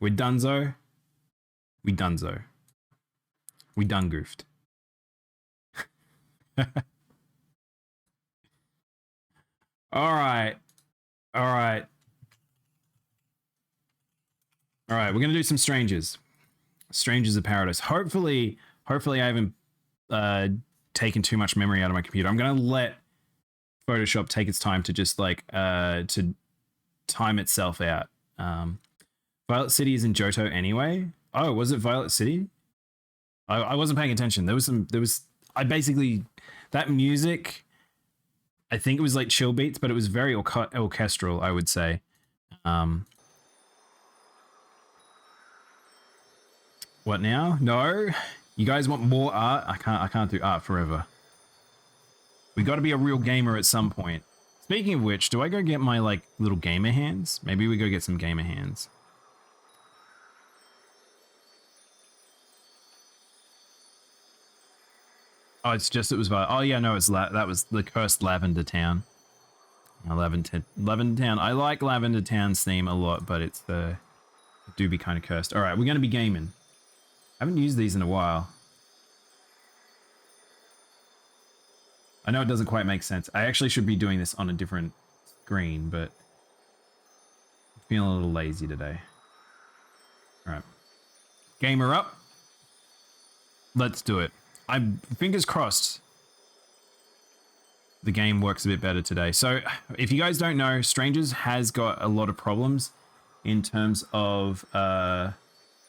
We're donezo. We donezo. We done goofed. All right. All right. All right, we're going to do some Strangers. Strangers of Paradise. Hopefully I haven't taken too much memory out of my computer. I'm going to let Photoshop take its time to just like to time itself out. Violet City is in Johto anyway. Oh, was it Violet City? I wasn't paying attention. I basically, that music, I think it was like chill beats, but it was very orchestral, I would say. What now? No, you guys want more art? I can't do art forever. We got to be a real gamer at some point. Speaking of which, do I go get my like little gamer hands? Maybe we go get some gamer hands. Oh, it's just, it was, oh yeah, no, that was the cursed Lavender Town. Lavender Town. I like Lavender Town's theme a lot, but it do be kind of cursed. All right, we're going to be gaming. I haven't used these in a while. I know it doesn't quite make sense. I actually should be doing this on a different screen, but I'm feeling a little lazy today. All right. Gamer up. Let's do it. I'm fingers crossed the game works a bit better today. So if you guys don't know, Strangers has got a lot of problems in terms of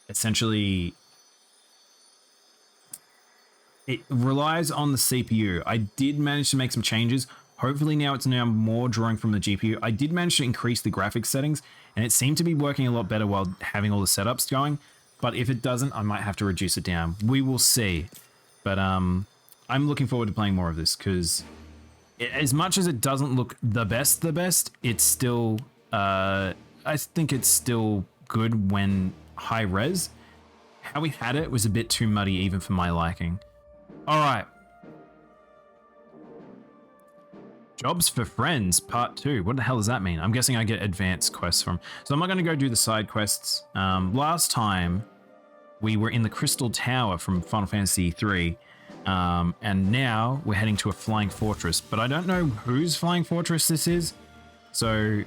essentially it relies on the CPU. I did manage to make some changes. Hopefully now it's more drawing from the GPU. I did manage to increase the graphics settings and it seemed to be working a lot better while having all the setups going. But if it doesn't, I might have to reduce it down. We will see. But I'm looking forward to playing more of this because as much as it doesn't look the best, it's still, I think it's still good when high res. How we had it was a bit too muddy even for my liking. All right. Jobs for Friends, Part 2. What the hell does that mean? I'm guessing I get advanced quests from. So I'm not going to go do the side quests. Last time, we were in the Crystal Tower from Final Fantasy III. And now we're heading to a Flying Fortress. But I don't know whose Flying Fortress this is. So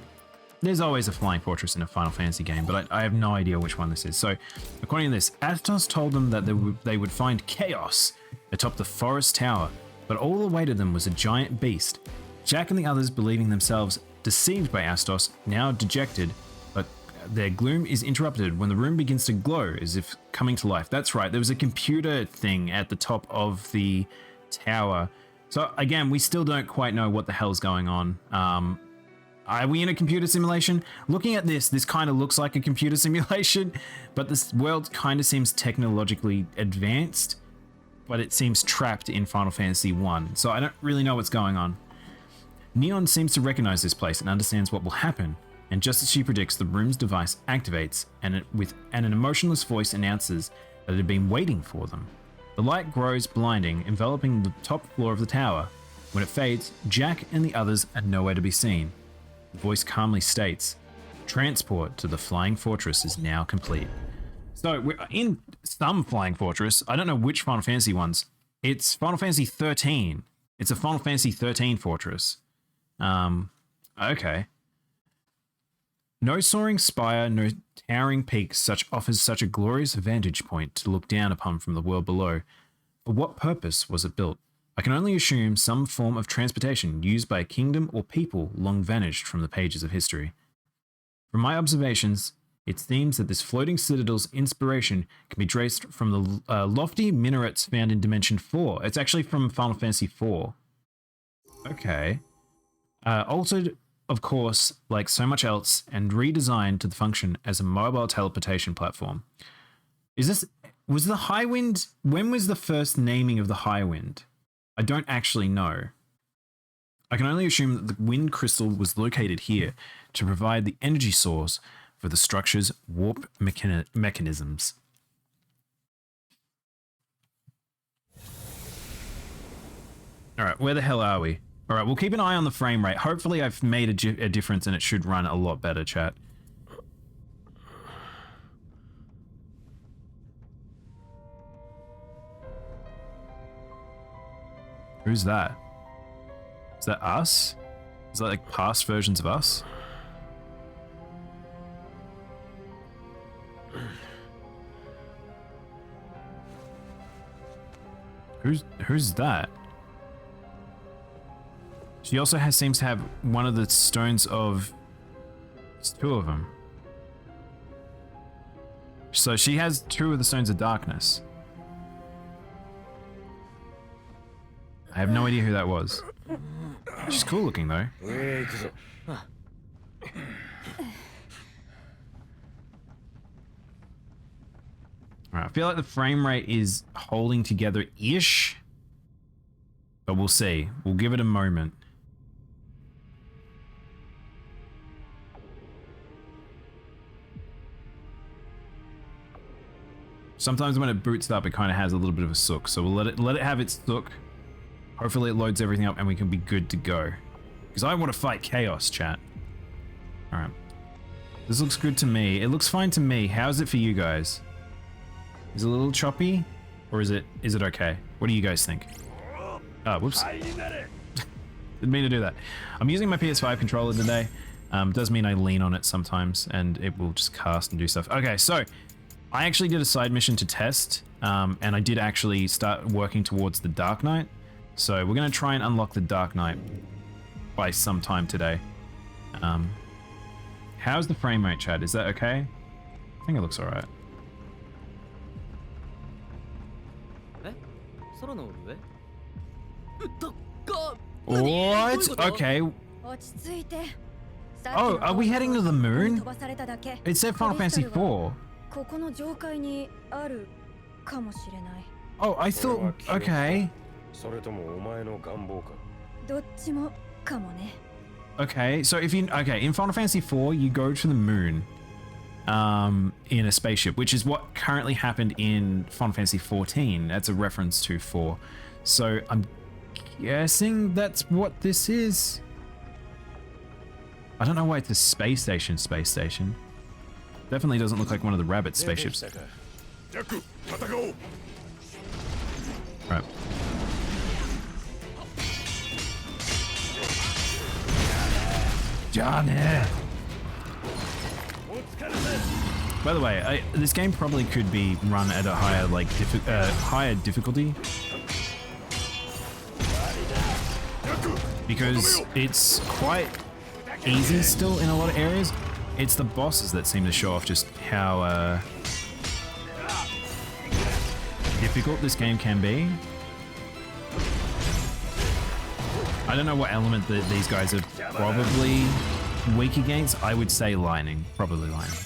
there's always a Flying Fortress in a Final Fantasy game. But I have no idea which one this is. So according to this, Astos told them that they would find chaos atop the Forest Tower. But all awaited them was a giant beast. Jack and the others, believing themselves deceived by Astos, now dejected, but their gloom is interrupted when the room begins to glow as if coming to life. That's right, there was a computer thing at the top of the tower. So again, we still don't quite know what the hell's going on. Are we in a computer simulation? Looking at this kind of looks like a computer simulation, but this world kind of seems technologically advanced, but it seems trapped in Final Fantasy I. So I don't really know what's going on. Neon seems to recognize this place and understands what will happen, and just as she predicts, the room's device activates and an emotionless voice announces that it had been waiting for them. The light grows blinding, enveloping the top floor of the tower. When it fades, Jack and the others are nowhere to be seen. The voice calmly states, "Transport to the Flying Fortress is now complete." So we're in some Flying Fortress. I don't know which Final Fantasy ones. It's Final Fantasy 13. It's a Final Fantasy 13 fortress. Okay. No soaring spire, no towering peak offers such a glorious vantage point to look down upon from the world below. For what purpose was it built? I can only assume some form of transportation used by a kingdom or people long vanished from the pages of history. From my observations, it seems that this floating citadel's inspiration can be traced from the lofty minarets found in Dimension 4. It's actually from Final Fantasy 4. Okay. Altered, of course, like so much else, and redesigned to function as a mobile teleportation platform. Was the Highwind, when was the first naming of the Highwind? I don't actually know. I can only assume that the wind crystal was located here to provide the energy source for the structure's warp mechanisms. All right, where the hell are we? All right, we'll keep an eye on the frame rate. Hopefully I've made a difference and it should run a lot better, chat. Who's that? Is that us? Is that like past versions of us? Who's that? She also seems to have one of the stones of... It's two of them. So she has two of the stones of darkness. I have no idea who that was. She's cool looking though. Alright, I feel like the frame rate is holding together-ish. But we'll see. We'll give it a moment. Sometimes when it boots up, it kind of has a little bit of a sook. So we'll let it have its sook. Hopefully it loads everything up and we can be good to go. Because I want to fight chaos, chat. Alright. This looks good to me. It looks fine to me. How's it for you guys? Is it a little choppy? Or is it okay? What do you guys think? Ah, whoops. Didn't mean to do that. I'm using my PS5 controller today. Does mean I lean on it sometimes and it will just cast and do stuff. Okay, so I actually did a side mission to test, and I did actually start working towards the Dark Knight. So we're going to try and unlock the Dark Knight by some time today. How's the frame rate, Chad? Is that okay? I think it looks alright. What? Okay. Oh, are we heading to the moon? It said Final Fantasy 4. Oh, I thought... Okay. Okay, so if you... Okay, in Final Fantasy 4, you go to the moon in a spaceship, which is what currently happened in Final Fantasy 14. That's a reference to 4. So I'm guessing that's what this is. I don't know why it's a space station. Definitely doesn't look like one of the rabbit spaceships. Right. Johnny! By the way, this game probably could be run at a higher, like, higher difficulty. Because it's quite easy still in a lot of areas. It's the bosses that seem to show off just how difficult this game can be. I don't know what element that these guys are probably weak against. I would say lining, probably lining.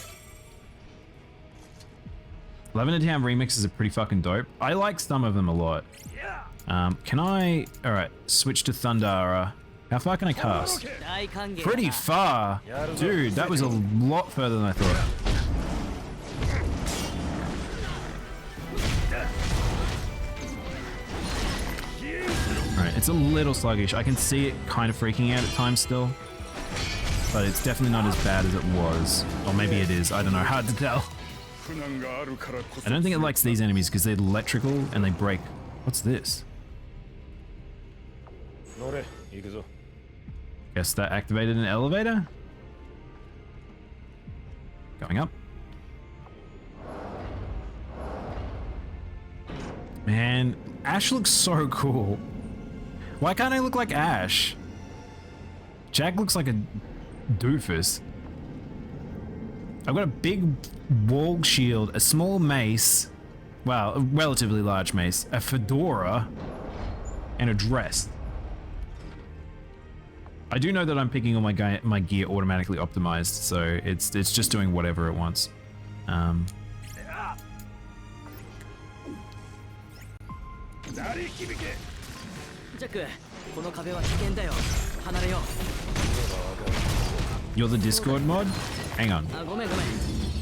11 to Town remixes are pretty fucking dope. I like some of them a lot. Can I... Alright, switch to Thundara. How far can I cast? Pretty far! Dude, that was a lot further than I thought. Alright, it's a little sluggish. I can see it kind of freaking out at times still. But it's definitely not as bad as it was. Or maybe it is, I don't know, hard to tell. I don't think it likes these enemies because they're electrical and they break. What's this? Guess that activated an elevator? Going up. Man, Ash looks so cool. Why can't I look like Ash? Jack looks like a doofus. I've got a big wall shield, a small mace, well, a relatively large mace, a fedora, and a dress. I do know that I'm picking all my gear automatically optimized, so it's just doing whatever it wants. You're the Discord mod? Hang on.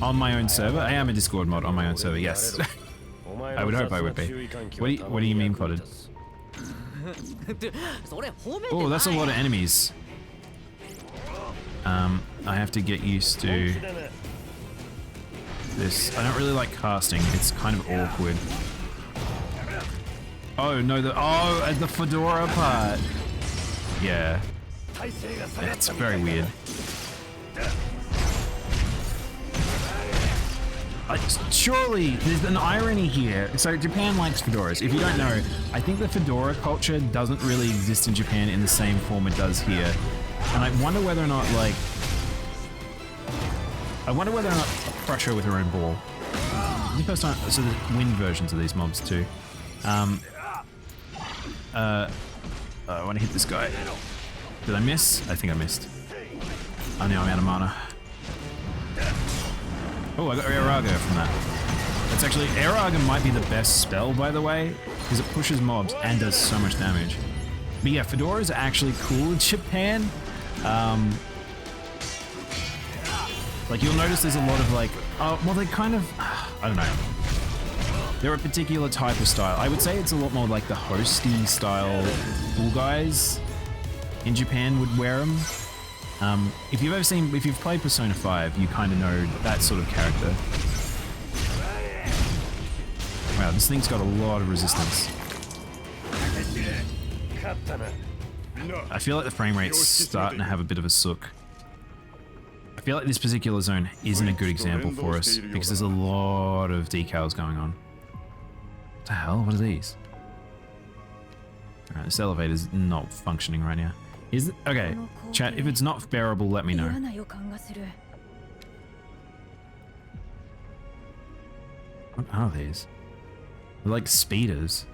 On my own server? I am a Discord mod on my own server, yes. I would hope I would be. What do you mean, Potted? Oh, that's a lot of enemies. I have to get used to this. I don't really like casting. It's kind of awkward. Oh no, the fedora part. Yeah. It's very weird. Surely there's an irony here. So Japan likes fedoras. If you don't know, I think the fedora culture doesn't really exist in Japan in the same form it does here. And I wonder whether or not Prussia with her own ball. This is the first time, so there's wind versions of these mobs too. I want to hit this guy. Did I miss? I think I missed. Oh, now I'm out of mana. Oh, I got Airaga from that. That's actually, Airaga might be the best spell, by the way, because it pushes mobs and does so much damage. But yeah, fedoras are actually cool in Japan. Like, you'll notice there's a lot of like, well, they kind of, I don't know. They're a particular type of style. I would say it's a lot more like the hosty style cool guys in Japan would wear them. If you've played Persona 5, you kind of know that sort of character. Wow, this thing's got a lot of resistance. I feel like the frame rate's starting to have a bit of a sook. I feel like this particular zone isn't a good example for us because there's a lot of decals going on. What the hell? What are these? Alright, this elevator's not functioning right now. Is it? Okay, chat, if it's not bearable, let me know. What are these? They're like speeders.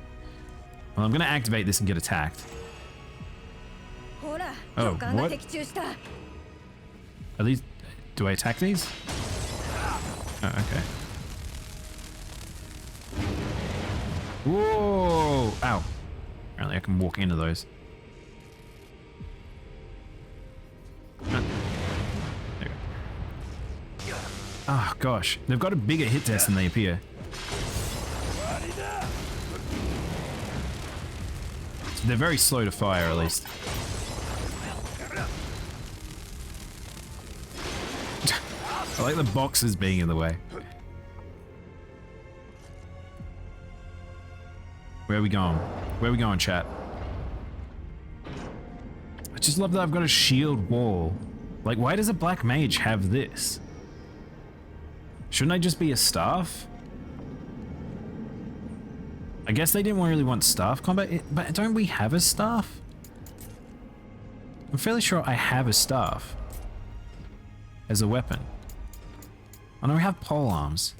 Well, I'm gonna activate this and get attacked. Oh, what? Are these... Do I attack these? Oh, okay. Whoa! Ow. Apparently I can walk into those. There we go. Oh gosh, they've got a bigger hit test than they appear. They're very slow to fire, at least. I like the boxes being in the way. Where are we going? Where are we going, chat? I just love that I've got a shield wall. Like, why does a black mage have this? Shouldn't I just be a staff? I guess they didn't really want staff combat, but don't we have a staff? I'm fairly sure I have a staff as a weapon. Oh no, we have pole arms.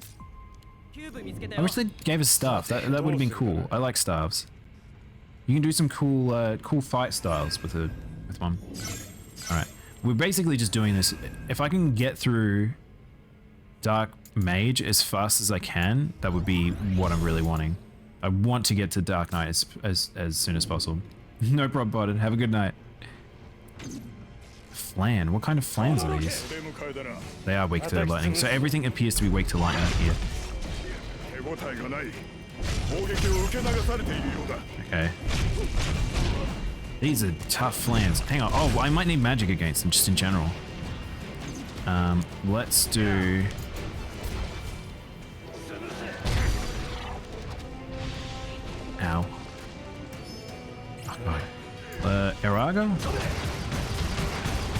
I wish they gave us staff. That would have been cool. I like staves. You can do some cool fight styles with one. All right, we're basically just doing this. If I can get through Dark Mage as fast as I can, that would be what I'm really wanting. I want to get to Dark Knight as soon as possible. No problem, Botted. Have a good night. Flan. What kind of flans are these? They are weak to lightning, so everything appears to be weak to lightning here. Okay. These are tough flans. Hang on. Oh, I might need magic against them, just in general. Let's do... Ow. Oh, God. Erago?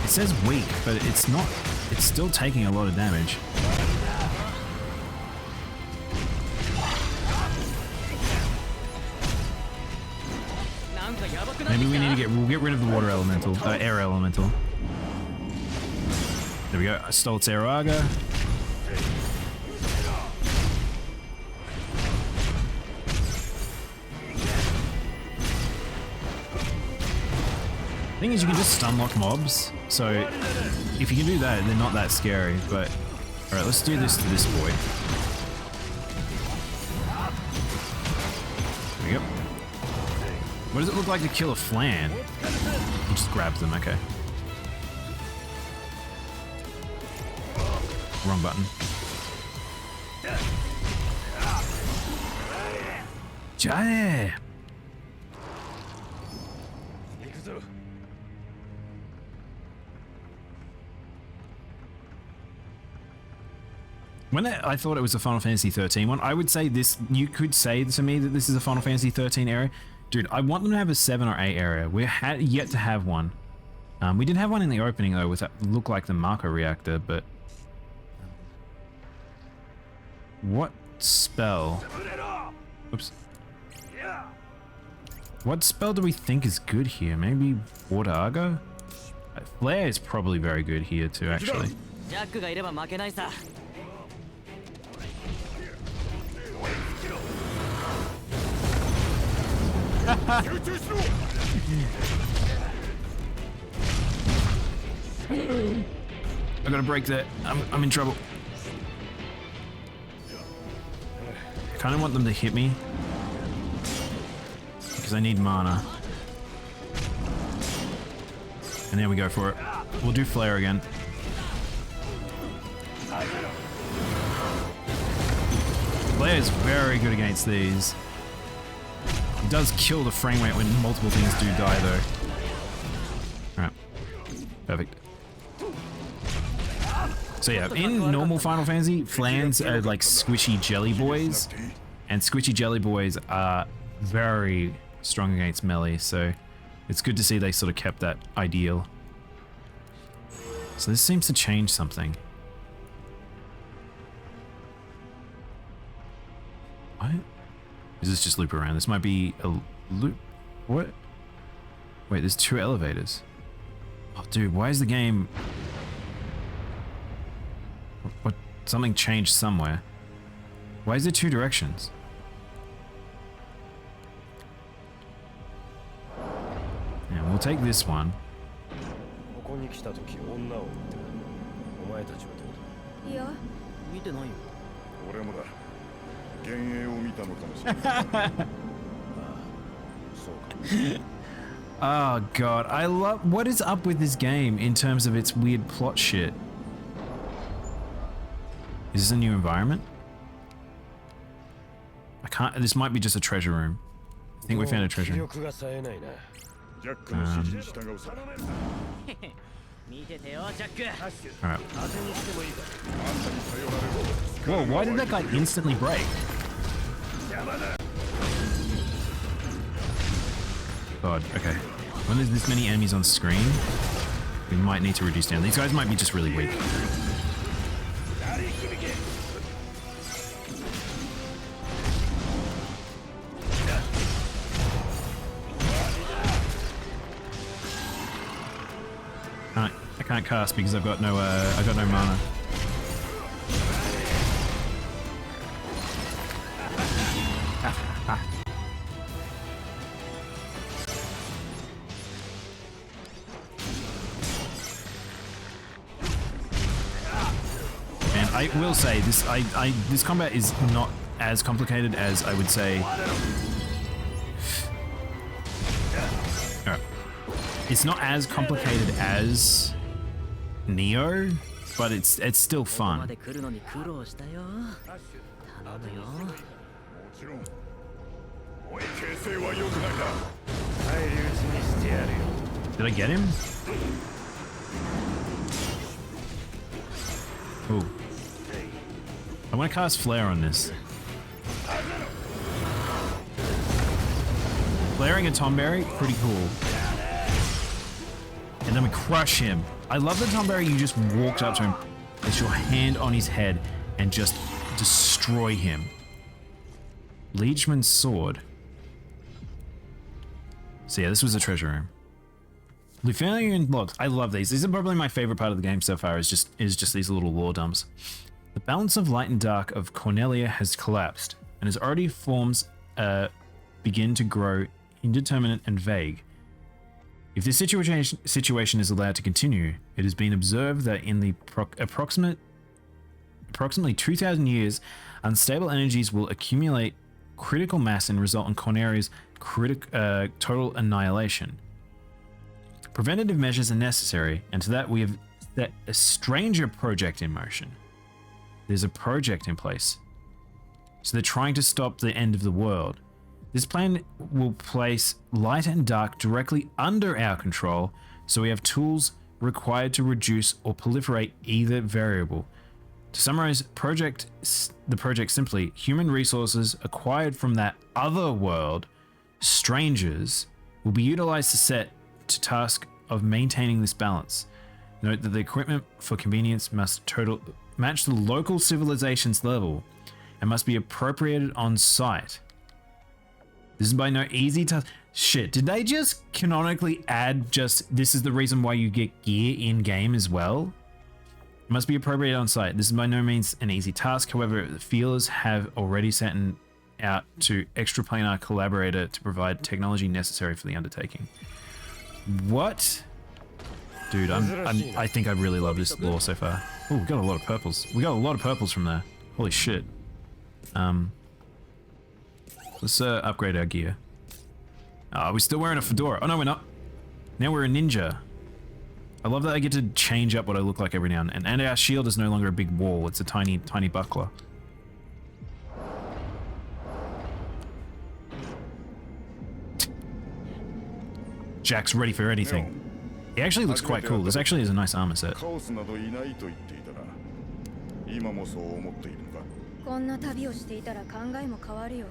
It says weak, but it's not. It's still taking a lot of damage. Maybe we need to we'll get rid of the water elemental, air elemental. There we go. I stole its Eraga. Thing is, you can just stun lock mobs, so if you can do that, they're not that scary. But all right, let's do this to this boy. There we go. What does it look like to kill a flan? He just grabs them. Okay. Wrong button. Jai. I thought it was a Final Fantasy 13 one, I would say this. You could say to me that this is a Final Fantasy 13 area, dude. I want them to have a 7 or 8 area. We're yet to have one. We did have one in the opening though, with that look like the Marco reactor, but what spell? Oops. What spell do we think is good here? Maybe Water Argo? Flare is probably very good here too, actually. I gotta break that. I'm in trouble. I kind of want them to hit me because I need mana. And there we go for it. We'll do flare again. Flare is very good against these. It does kill the frame rate when multiple things do die though. Alright. Perfect. So yeah, in normal Final Fantasy, flans are like squishy jelly boys. And squishy jelly boys are very strong against melee, so it's good to see they sort of kept that ideal. So this seems to change something. What? Is this just loop around? This might be a loop. What? Wait, there's 2 elevators. Oh, dude, why is the game... What? Something changed somewhere. Why is there 2 directions? Yeah, we'll take this one. Oh god, I love... What is up with this game in terms of its weird plot shit? Is this a new environment? I can't... This might be just a treasure room. I think we found a treasure room. Alright. Whoa, why did that guy instantly break? God, okay. When there's this many enemies on screen, we might need to reduce down. These guys might be just really weak. I can't cast because I've got no mana. And I will say this: this combat is not as complicated as I would say. It's not as complicated as Neo, but it's still fun. Did I get him? Ooh. I want to cast Flare on this. Flaring a Tomberry, pretty cool. And then we crush him. I love that Tomberry, you just walked up to him, place your hand on his head, and just destroy him. Liegeman's sword. So yeah, this was a treasure room. Lufenian logs. I love these. These are probably my favorite part of the game so far. Is just these little lore dumps. The balance of light and dark of Cornelia has collapsed, and as already forms begin to grow indeterminate and vague. If this situation is allowed to continue, it has been observed that in the approximately 2,000 years, unstable energies will accumulate critical mass and result in Cornelia's total annihilation. Preventative measures are necessary, and to that we have set a stranger project in motion. There's a project in place. So they're trying to stop the end of the world. This plan will place light and dark directly under our control, so we have tools required to reduce or proliferate either variable. To summarize the project simply, human resources acquired from that other world, strangers, will be utilized to task of maintaining this balance. Note that the equipment for convenience must match the local civilization's level and must be appropriated on site. This is by no easy task. Shit, did they just canonically add this is the reason why you get gear in game as well? It must be appropriated on site. This is by no means an easy task. However, the feelers have already sent out to extraplanar collaborator to provide technology necessary for the undertaking. What? Dude, I think I really love this lore so far. Oh, we got a lot of purples. We got a lot of purples from there. Holy shit. Let's upgrade our gear. Oh, we're still wearing a fedora. Oh no, we're not. Now we're a ninja. I love that I get to change up what I look like every now and then. And our shield is no longer a big wall. It's a tiny, tiny buckler. Jack's ready for anything. He actually looks quite cool. This actually is a nice armor set. こんな旅をしていたら考えも変わるよ。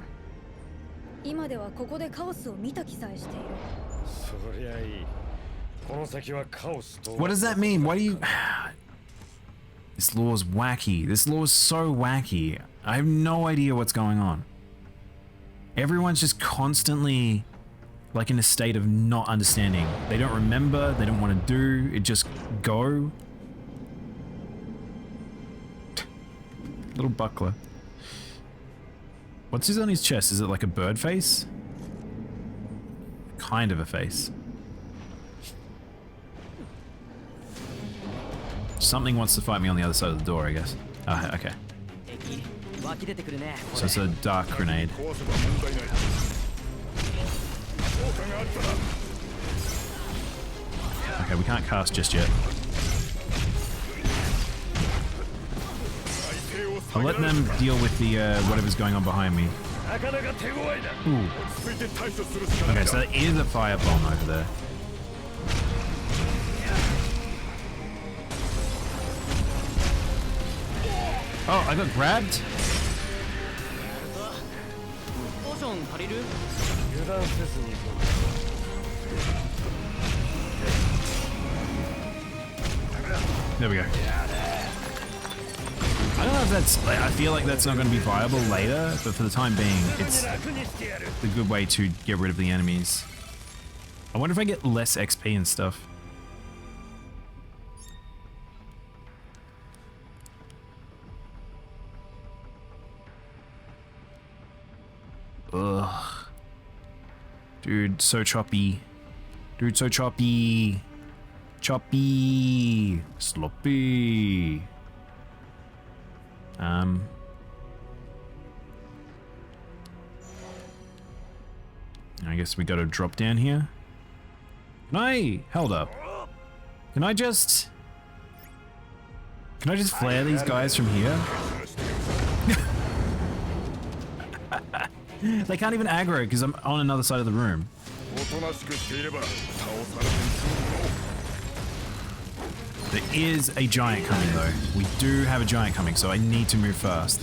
今ではここでカオスを見た気さえしている。そりゃいい。この先はカオスと。What does that mean? Why do you? This law is wacky. This law is so wacky. I have no idea what's going on. Everyone's just constantly like in a state of not understanding. They don't remember, they don't want to do, it just go. Little buckler. What's his on his chest? Is it like a bird face? Kind of a face. Something wants to fight me on the other side of the door, I guess. Oh, okay. So it's a dark grenade. Okay, we can't cast just yet. I'll let them deal with the whatever's going on behind me. Ooh. Okay, so there is a fire bomb over there. Oh, I got grabbed? There we go. I don't know if that's... I feel like that's not going to be viable later, but for the time being, it's a good way to get rid of the enemies. I wonder if I get less XP and stuff. Ugh. Dude, so choppy. Dude, so choppy. Choppy. Sloppy. I guess we gotta drop down here. Can I... Hold up. Can I just flare these guys from here? They can't even aggro because I'm on another side of the room. There is a giant coming though. We do have a giant coming, so I need to move fast.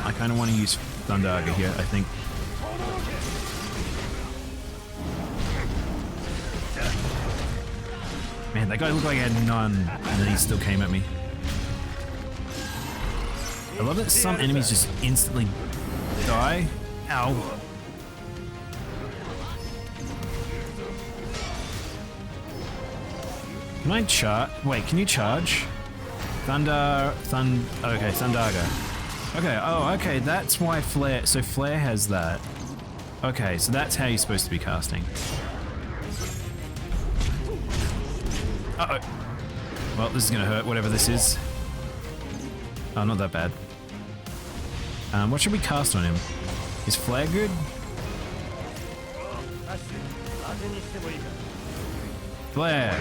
I kind of want to use Thundaga here, I think. Man, that guy looked like he had none, and then he still came at me. I love that some enemies just instantly die. Ow. Can I charge? Wait, can you charge? Okay, Thundaga. Okay, oh, okay, that's why Flare... So Flare has that. Okay, so that's how you're supposed to be casting. Uh-oh. Well, this is gonna hurt, whatever this is. Oh, not that bad. What should we cast on him? Is Flare good? Flare!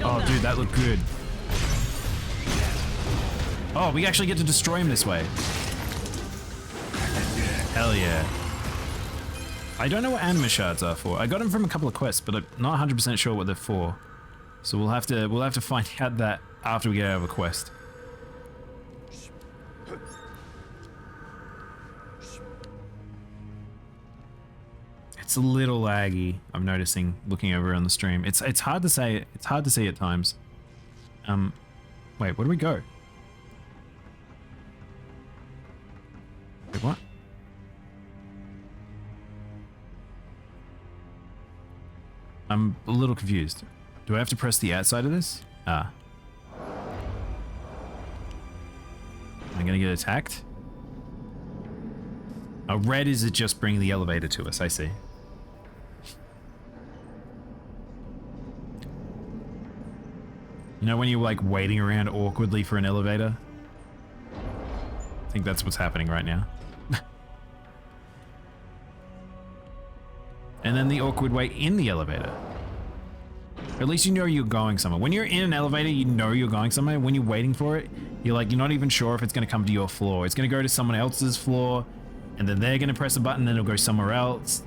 Oh, dude, that looked good. Oh, we actually get to destroy him this way. Hell yeah. I don't know what anima shards are for. I got them from a couple of quests, but I'm not 100% sure what they're for. So we'll have to find out that after we get out of a quest. It's a little laggy, I'm noticing, looking over on the stream. It's hard to say. It's hard to see at times. Wait, where do we go? Wait, what? I'm a little confused. Do I have to press the outside of this? Ah. Am I gonna get attacked? Oh, red is it just bringing the elevator to us, I see. You know when you're like waiting around awkwardly for an elevator? I think that's what's happening right now. And then the awkward wait in the elevator. Or at least you know you're going somewhere. When you're in an elevator, you know you're going somewhere. When you're waiting for it, you're not even sure if it's going to come to your floor. It's going to go to someone else's floor, and then they're going to press a button, then it'll go somewhere else.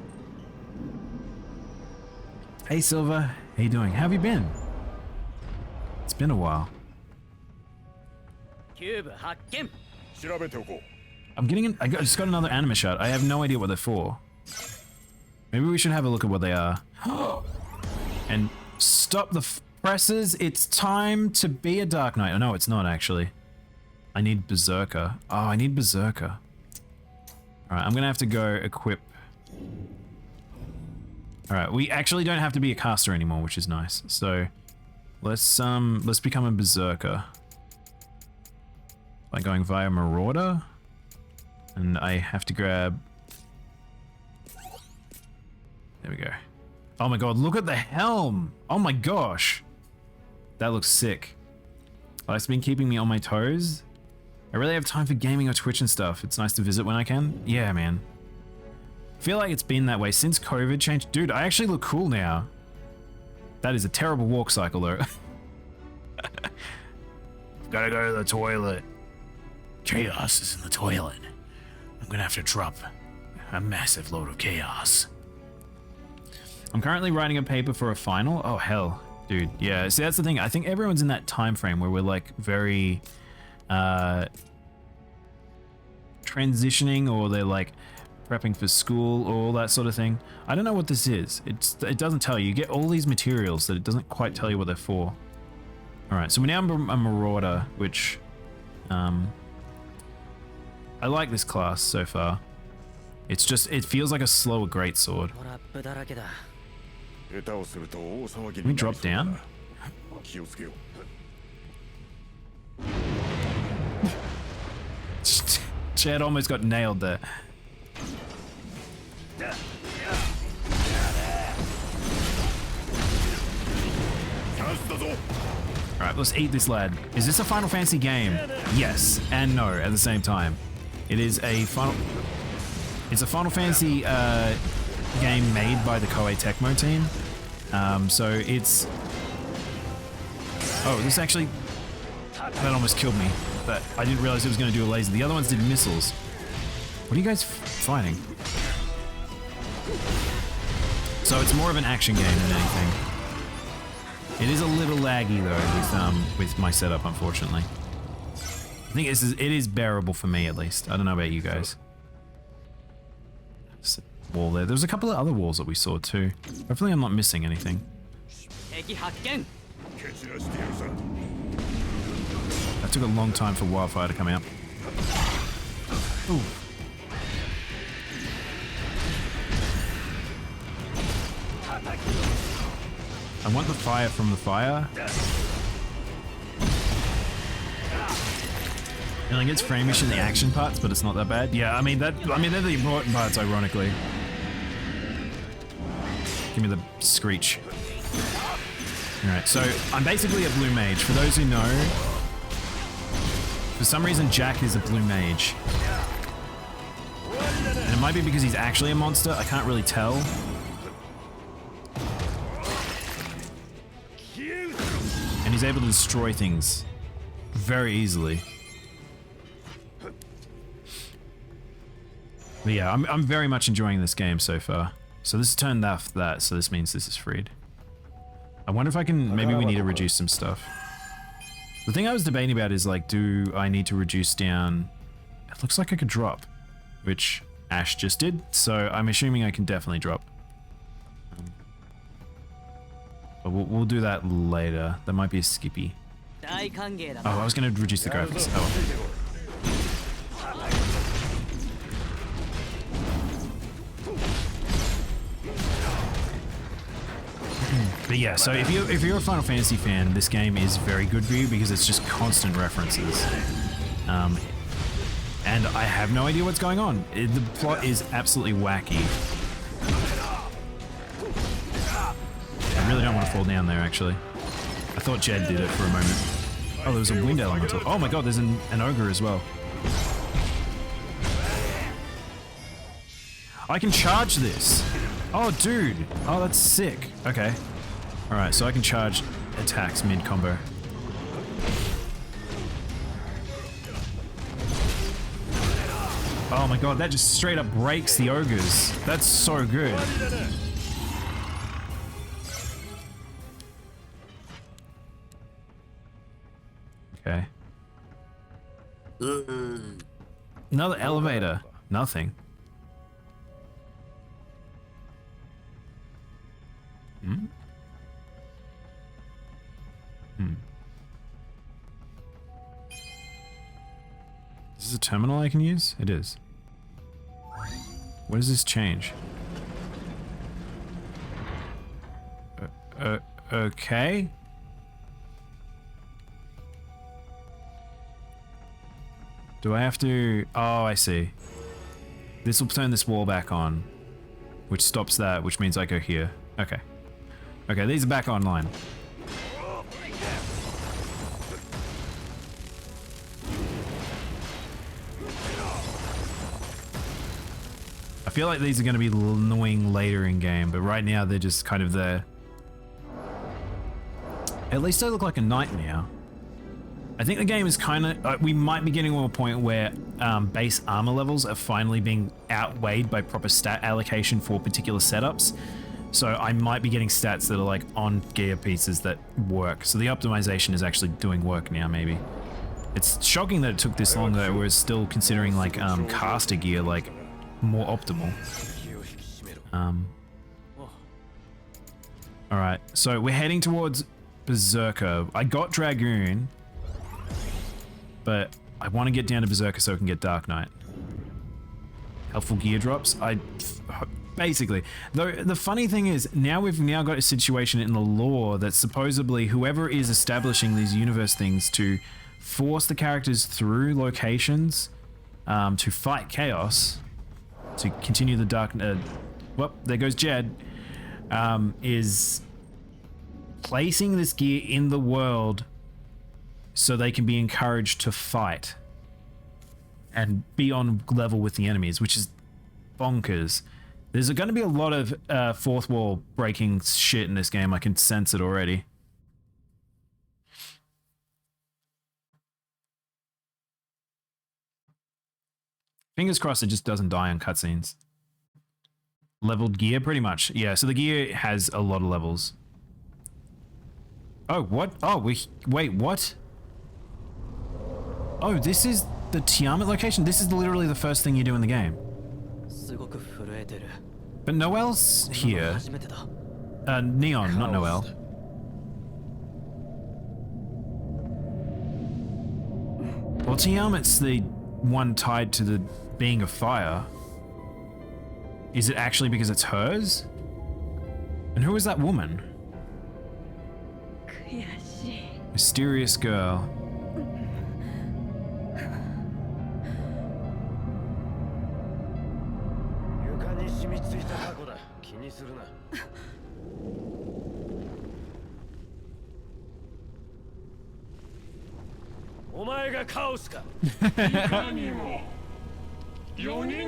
Hey Silver, how you doing? How have you been? It's been a while. I'm getting I just got another anima shot. I have no idea what they're for. Maybe we should have a look at what they are. And stop the presses. It's time to be a Dark Knight. Oh, no, it's not actually. I need Berserker. Oh, I need Berserker. Alright, I'm gonna have to go equip. Alright, we actually don't have to be a caster anymore, which is nice. So let's become a Berserker. By going via Marauder. And I have to grab. There we go. Oh my god, look at the helm! Oh my gosh! That looks sick. Oh, it's been keeping me on my toes. I really have time for gaming or Twitch and stuff. It's nice to visit when I can. Yeah, man. I feel like it's been that way since COVID changed. Dude, I actually look cool now. That is a terrible walk cycle though. Gotta go to the toilet. Chaos is in the toilet. I'm gonna have to drop a massive load of chaos. I'm currently writing a paper for a final. Oh hell, dude. Yeah, see that's the thing. I think everyone's in that time frame where we're like very transitioning, or they're like prepping for school or all that sort of thing. I don't know what this is. It doesn't tell you. You get all these materials that it doesn't quite tell you what they're for. All right, so we're now a Marauder, which I like this class so far. It's just, it feels like a slower greatsword. Can we drop down? Chad almost got nailed there. Alright, let's eat this lad. Is this a Final Fantasy game? Yes and no at the same time. It is a It's a Final Fantasy game made by the Koei Tecmo team. So it's... Oh, this actually... That almost killed me. But I didn't realize it was going to do a laser. The other ones did missiles. What are you guys fighting? So it's more of an action game than anything. It is a little laggy though with my setup, unfortunately. I think it is bearable for me at least. I don't know about you guys. There's a wall there. There's a couple of other walls that we saw too. Hopefully I'm not missing anything. That took a long time for Wildfire to come out. Ooh. I want the fire from the fire. It only gets frame-ish in the action parts, but it's not that bad. Yeah, I mean they're the important parts, ironically. Give me the screech. Alright, so I'm basically a blue mage. For those who know, for some reason Jack is a blue mage. And it might be because he's actually a monster, I can't really tell. And he's able to destroy things very easily. But yeah, I'm very much enjoying this game so far. So this is turned off that, so this means this is freed. I wonder if I can, maybe we need to reduce some stuff. The thing I was debating about is like, do I need to reduce down? It looks like I could drop, which Ash just did. So I'm assuming I can definitely drop. But we'll do that later. That might be a skippy. Oh, I was going to reduce the graphics. Oh. But yeah, so if you're a Final Fantasy fan, this game is very good for you because it's just constant references. And I have no idea what's going on. The plot is absolutely wacky. I really don't want to fall down there, actually. I thought Jed did it for a moment. Oh, there was a wind elemental. Oh my god, there's an ogre as well. I can charge this. Oh, dude. Oh, that's sick. Okay. Alright, so I can charge attacks mid-combo. Oh my god, that just straight up breaks the ogres. That's so good. Okay. Another elevator. Nothing. Hmm? Is this a terminal I can use? It is. What does this change? Okay. Do I have to... Oh, I see. This will turn this wall back on, which stops that, which means I go here. Okay. Okay, these are back online. I feel like these are going to be annoying later in game, but right now they're just kind of there. At least they look like a knight now. I think the game is kind of... we might be getting to a point where base armor levels are finally being outweighed by proper stat allocation for particular setups. So I might be getting stats that are like on gear pieces that work. So the optimization is actually doing work now, maybe. It's shocking that it took this long that we're still considering like caster gear like more optimal. Alright, so we're heading towards Berserker. I got Dragoon, but I want to get down to Berserker so I can get Dark Knight. Helpful gear drops. Basically, though the funny thing is, we've got a situation in the lore that supposedly whoever is establishing these universe things to force the characters through locations to fight chaos, to continue the dark... well, there goes Jed. Is placing this gear in the world so they can be encouraged to fight and be on level with the enemies, which is bonkers. There's going to be a lot of fourth wall breaking shit in this game. I can sense it already. Fingers crossed it just doesn't die on cutscenes. Leveled gear, pretty much. Yeah, so the gear has a lot of levels. Oh, what? Oh, wait, what? Oh, this is the Tiamat location? This is literally the first thing you do in the game. But Noel's here. Neon, not Noel. Well, Tiamat's the one tied to the being of fire. Is it actually because it's hers? And who is that woman? Mysterious girl.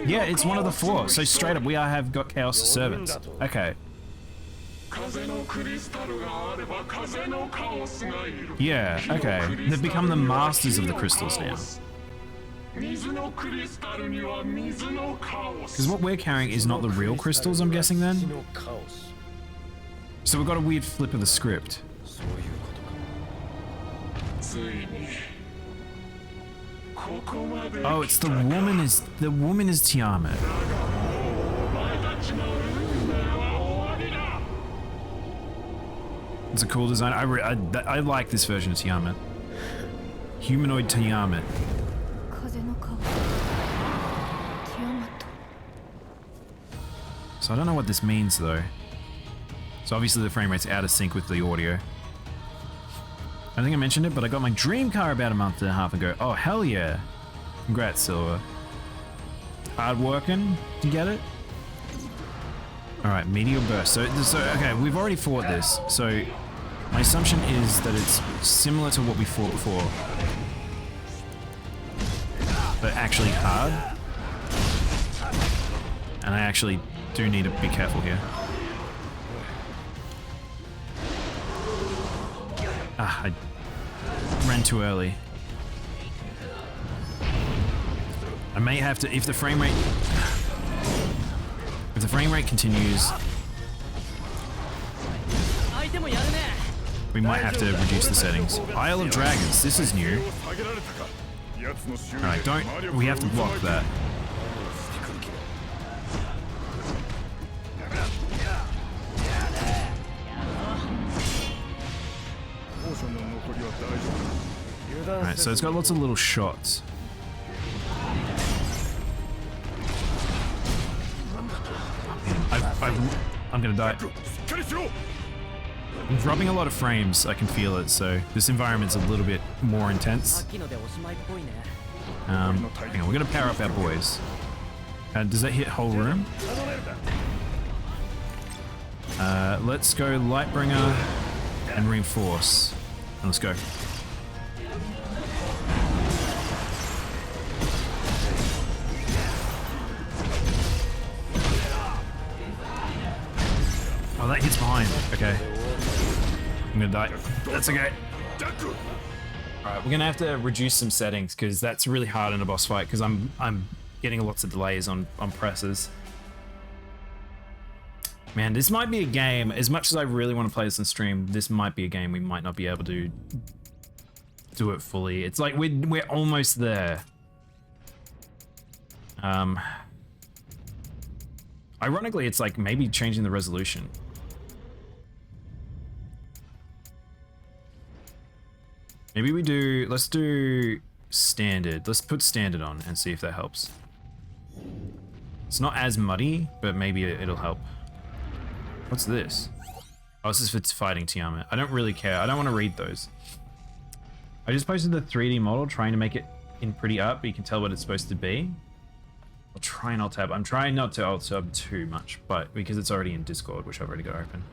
Yeah, it's one of the four. So straight up, we have got Chaos servants. Okay. Yeah, okay. They've become the masters of the crystals now. Because what we're carrying is not the real crystals, I'm guessing then? So we've got a weird flip of the script. Oh, it's the woman is Tiamat. It's a cool design. I like this version of Tiamat. Humanoid Tiamat. So I don't know what this means though. So obviously the frame rate's out of sync with the audio. I think I mentioned it, but I got my dream car about a month and a half ago. Oh, hell yeah. Congrats, Silver. Hard working to get it. All right, Meteor Burst. So okay, we've already fought this. So my assumption is that it's similar to what we fought before, but actually hard. And I actually do need to be careful here. Ah, I ran too early. I may have to, if the frame rate continues, we might have to reduce the settings. Isle of Dragons, this is new. Alright, we have to block that. Alright, so it's got lots of little shots. I'm gonna die. I'm dropping a lot of frames, I can feel it, so this environment's a little bit more intense. Hang on, we're gonna power up our boys. Does that hit whole room? Let's go Lightbringer and Reinforce. And let's go. Oh, that hits behind. Okay. I'm gonna die. That's okay. Alright, we're gonna have to reduce some settings because that's really hard in a boss fight because I'm getting lots of delays on presses. Man, this might be a game, as much as I really want to play this on stream, this might be a game we might not be able to do it fully. It's like we're almost there. Ironically, it's like maybe changing the resolution. Maybe let's do standard. Let's put standard on and see if that helps. It's not as muddy, but maybe it'll help. What's this? Oh, this is for fighting Tiamat. I don't really care. I don't want to read those. I just posted the 3D model trying to make it in pretty art, but you can tell what it's supposed to be. I'll try and alt tab. I'm trying not to alt tab too much, but because it's already in Discord, which I've already got open.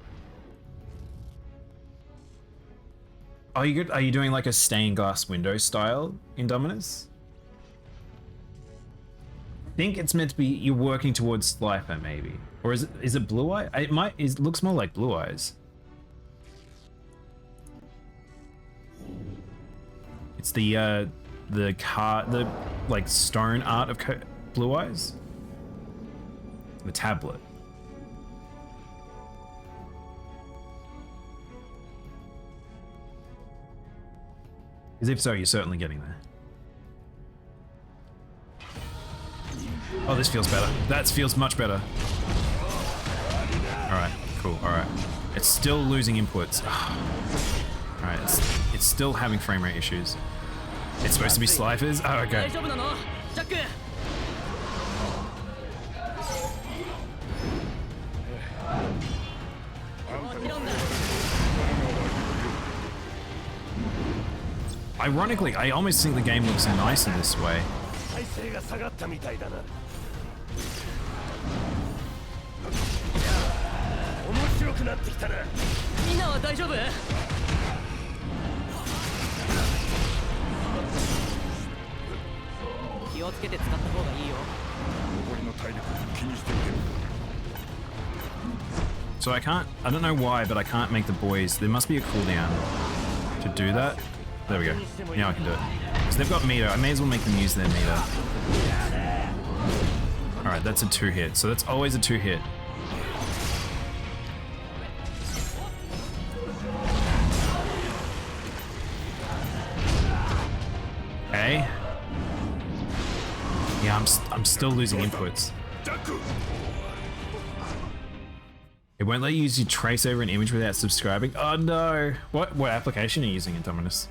Are you good? Are you doing like a stained glass window style Indominus? I think it's meant to be you're working towards Slifer maybe. Or is it Blue Eye? It looks more like Blue Eyes. It's the like stone art of Blue Eyes. The tablet. Because if so, you're certainly getting there. Oh, this feels better. That feels much better. Alright, cool, alright. It's still losing inputs. Alright, it's still having frame rate issues. It's supposed to be Slifers? Oh, okay. Ironically, I almost think the game looks nicer this way. So I don't know why, but I can't make the boys. There must be a cooldown to do that. There we go. Now I can do it. So they've got meter. I may as well make them use their meter. Alright, that's a 2-hit. So that's always a 2-hit. Okay. Yeah, I'm still losing inputs. It won't let you use your trace over an image without subscribing. Oh no! What application are you using, Indominus?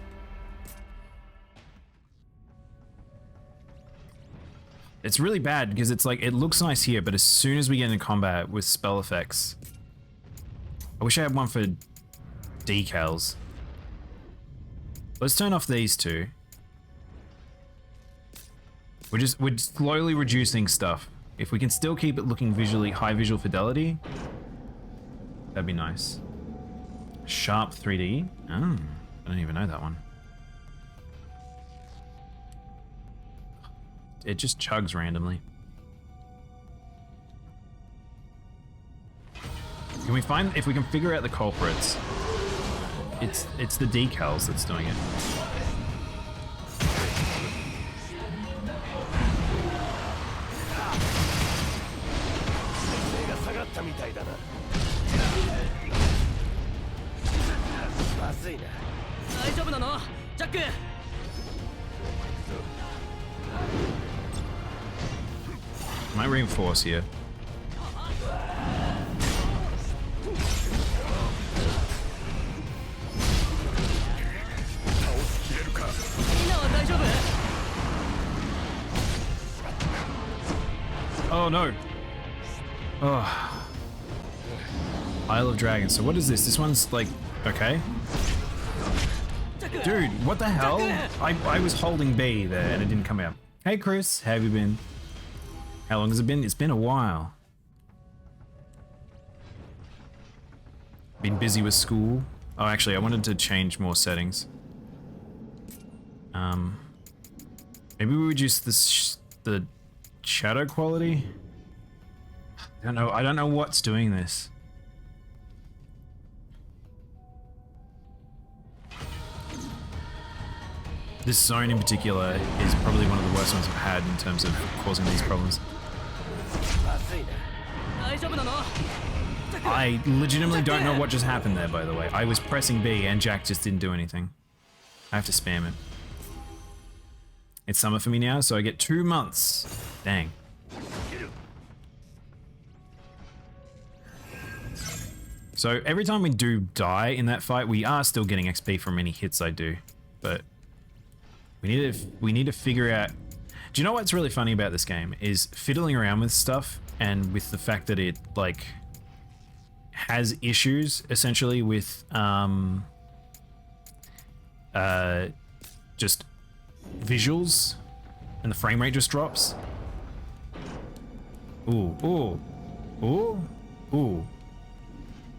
It's really bad because it's like, it looks nice here, but as soon as we get into combat with spell effects, I wish I had one for decals. Let's turn off these two. We're slowly reducing stuff. If we can still keep it looking visually high visual fidelity, that'd be nice. Sharp 3D. Oh, I don't even know that one. It just chugs randomly. Can we find, if we can figure out the culprits? It's the decals that's doing it. Might reinforce here. Oh no. Oh. Isle of Dragons. So what is this? This one's like, okay. Dude, what the hell? I was holding B there and it didn't come out. Hey Chris, how have you been? How long has it been? It's been a while. Been busy with school. Oh, actually, I wanted to change more settings. Maybe we reduce the shadow quality. I don't know what's doing this. This zone in particular is probably one of the worst ones I've had in terms of causing these problems. I legitimately don't know what just happened there, by the way. I was pressing B and Jack just didn't do anything. I have to spam it. It's summer for me now, so I get 2 months. Dang. So every time we do die in that fight, we are still getting XP from any hits I do, but we need to figure out. Do you know what's really funny about this game is fiddling around with stuff, and with the fact that it like has issues essentially with just visuals, and the frame rate just drops. Ooh, ooh, ooh, ooh,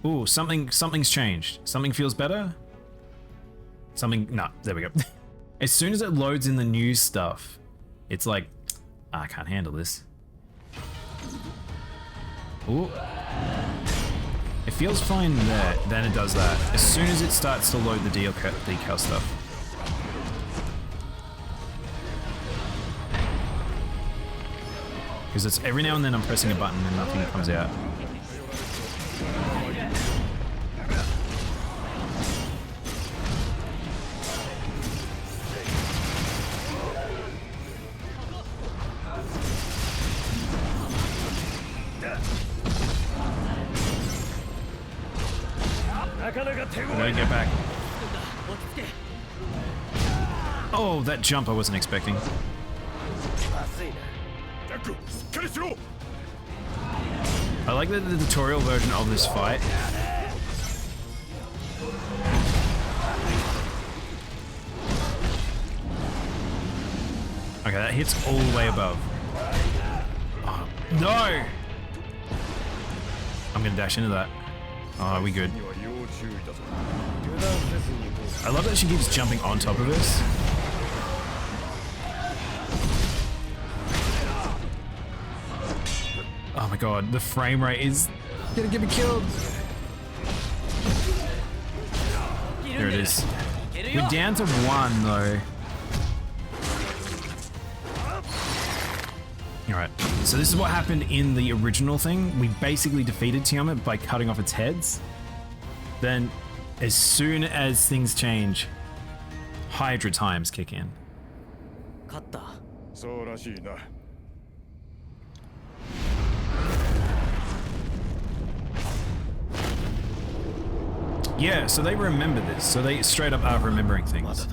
ooh! Something's changed. Something feels better. There we go. As soon as it loads in the new stuff, it's like, I can't handle this. Ooh. It feels fine there, then it does that. As soon as it starts to load the decal stuff. Because it's every now and then I'm pressing a button and nothing comes out. I gotta get back. Oh, that jump I wasn't expecting. I like the tutorial version of this fight. Okay, that hits all the way above. Oh, no! I'm gonna dash into that. Oh, are we good? I love that she keeps jumping on top of us. Oh my god, the frame rate is gonna get me killed. There it is. We're down to 1 though. Alright, so this is what happened in the original thing. We basically defeated Tiamat by cutting off its heads. Then, as soon as things change, Hydra times kick in. Yeah, so they remember this. So they straight up are remembering things.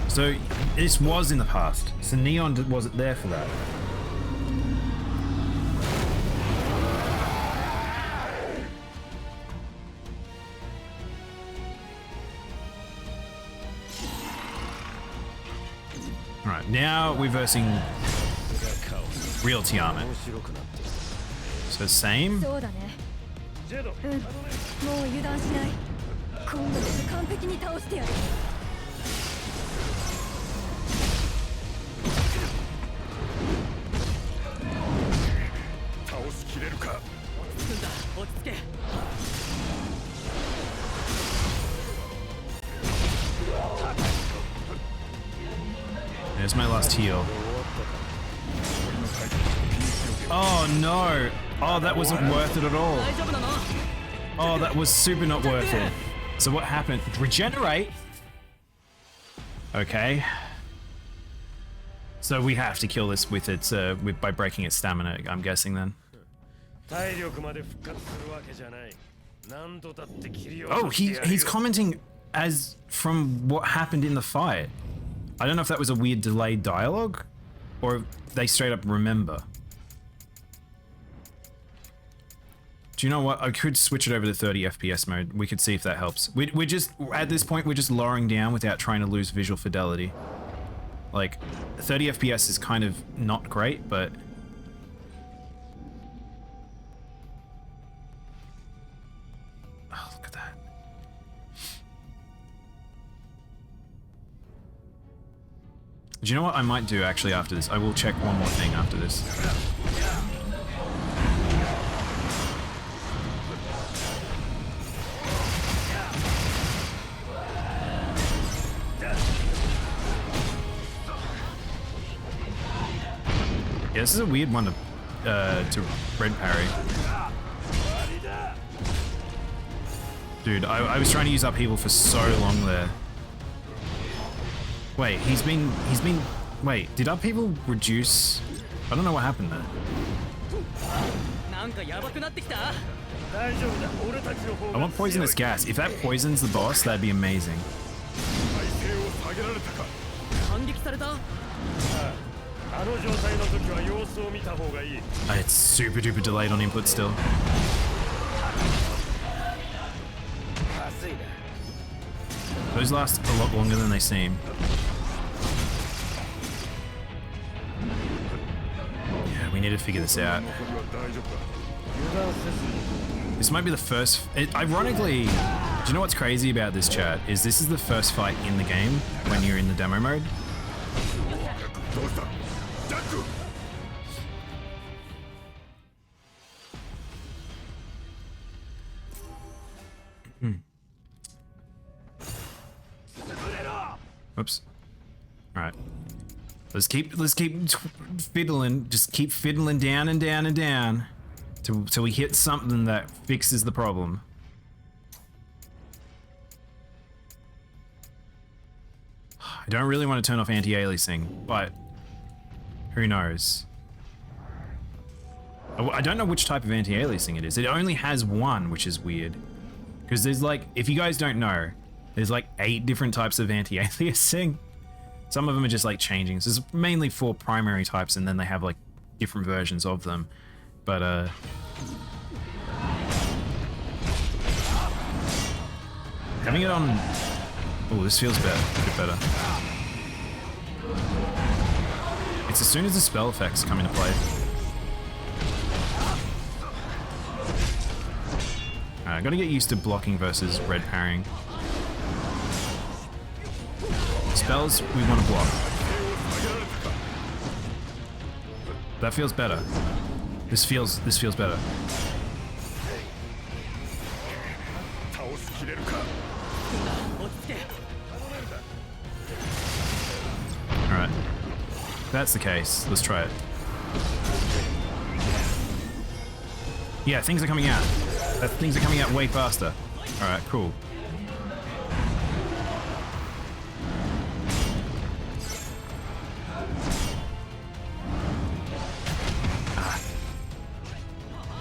So this was in the past. So Neon wasn't there for that. All right, now we're versing real Tiamat. So same. もう油断しない。今度こそ完璧に倒してやる。倒しきれるか。落ち着くんだ。落ち着け。There's my last heal. Oh no! Oh, that wasn't worth it at all. Oh, that was super not worth it. So what happened? Regenerate? Okay. So we have to kill this with its by breaking its stamina, I'm guessing then. Oh, he's commenting as from what happened in the fight. I don't know if that was a weird delayed dialogue or if they straight up remember. Do you know what? I could switch it over to 30 FPS mode. We could see if that helps. We're just, at this point, we're just lowering down without trying to lose visual fidelity. Like, 30 FPS is kind of not great, but... Oh, look at that. Do you know what I might do actually after this? I will check one more thing after this. Yeah, this is a weird one to red parry. Dude, I was trying to use upheaval for so long there. Wait, he's been, wait, did upheaval reduce? I don't know what happened there. I want poisonous gas. If that poisons the boss, that'd be amazing. It's super duper delayed on input still. Those last a lot longer than they seem. Yeah, we need to figure this out. This might be the first... ironically, do you know what's crazy about this, chat? Is this is the first fight in the game when you're in the demo mode. Whoops. All right. Let's keep fiddling. Just keep fiddling down and down and down till we hit something that fixes the problem. I don't really want to turn off anti-aliasing, but who knows? I don't know which type of anti-aliasing it is. It only has one, which is weird. Because there's like, if you guys don't know, there's like 8 different types of anti-aliasing. Some of them are just like changing. So there's mainly 4 primary types, and then they have like different versions of them. But having it on... Oh, this feels better. A bit better. It's as soon as the spell effects come into play. Alright, I gotta get used to blocking versus red parrying. Spells, we want to block. That feels better. This feels better. Alright. If that's the case, let's try it. Yeah, things are coming out. Things are coming out way faster. All right, cool.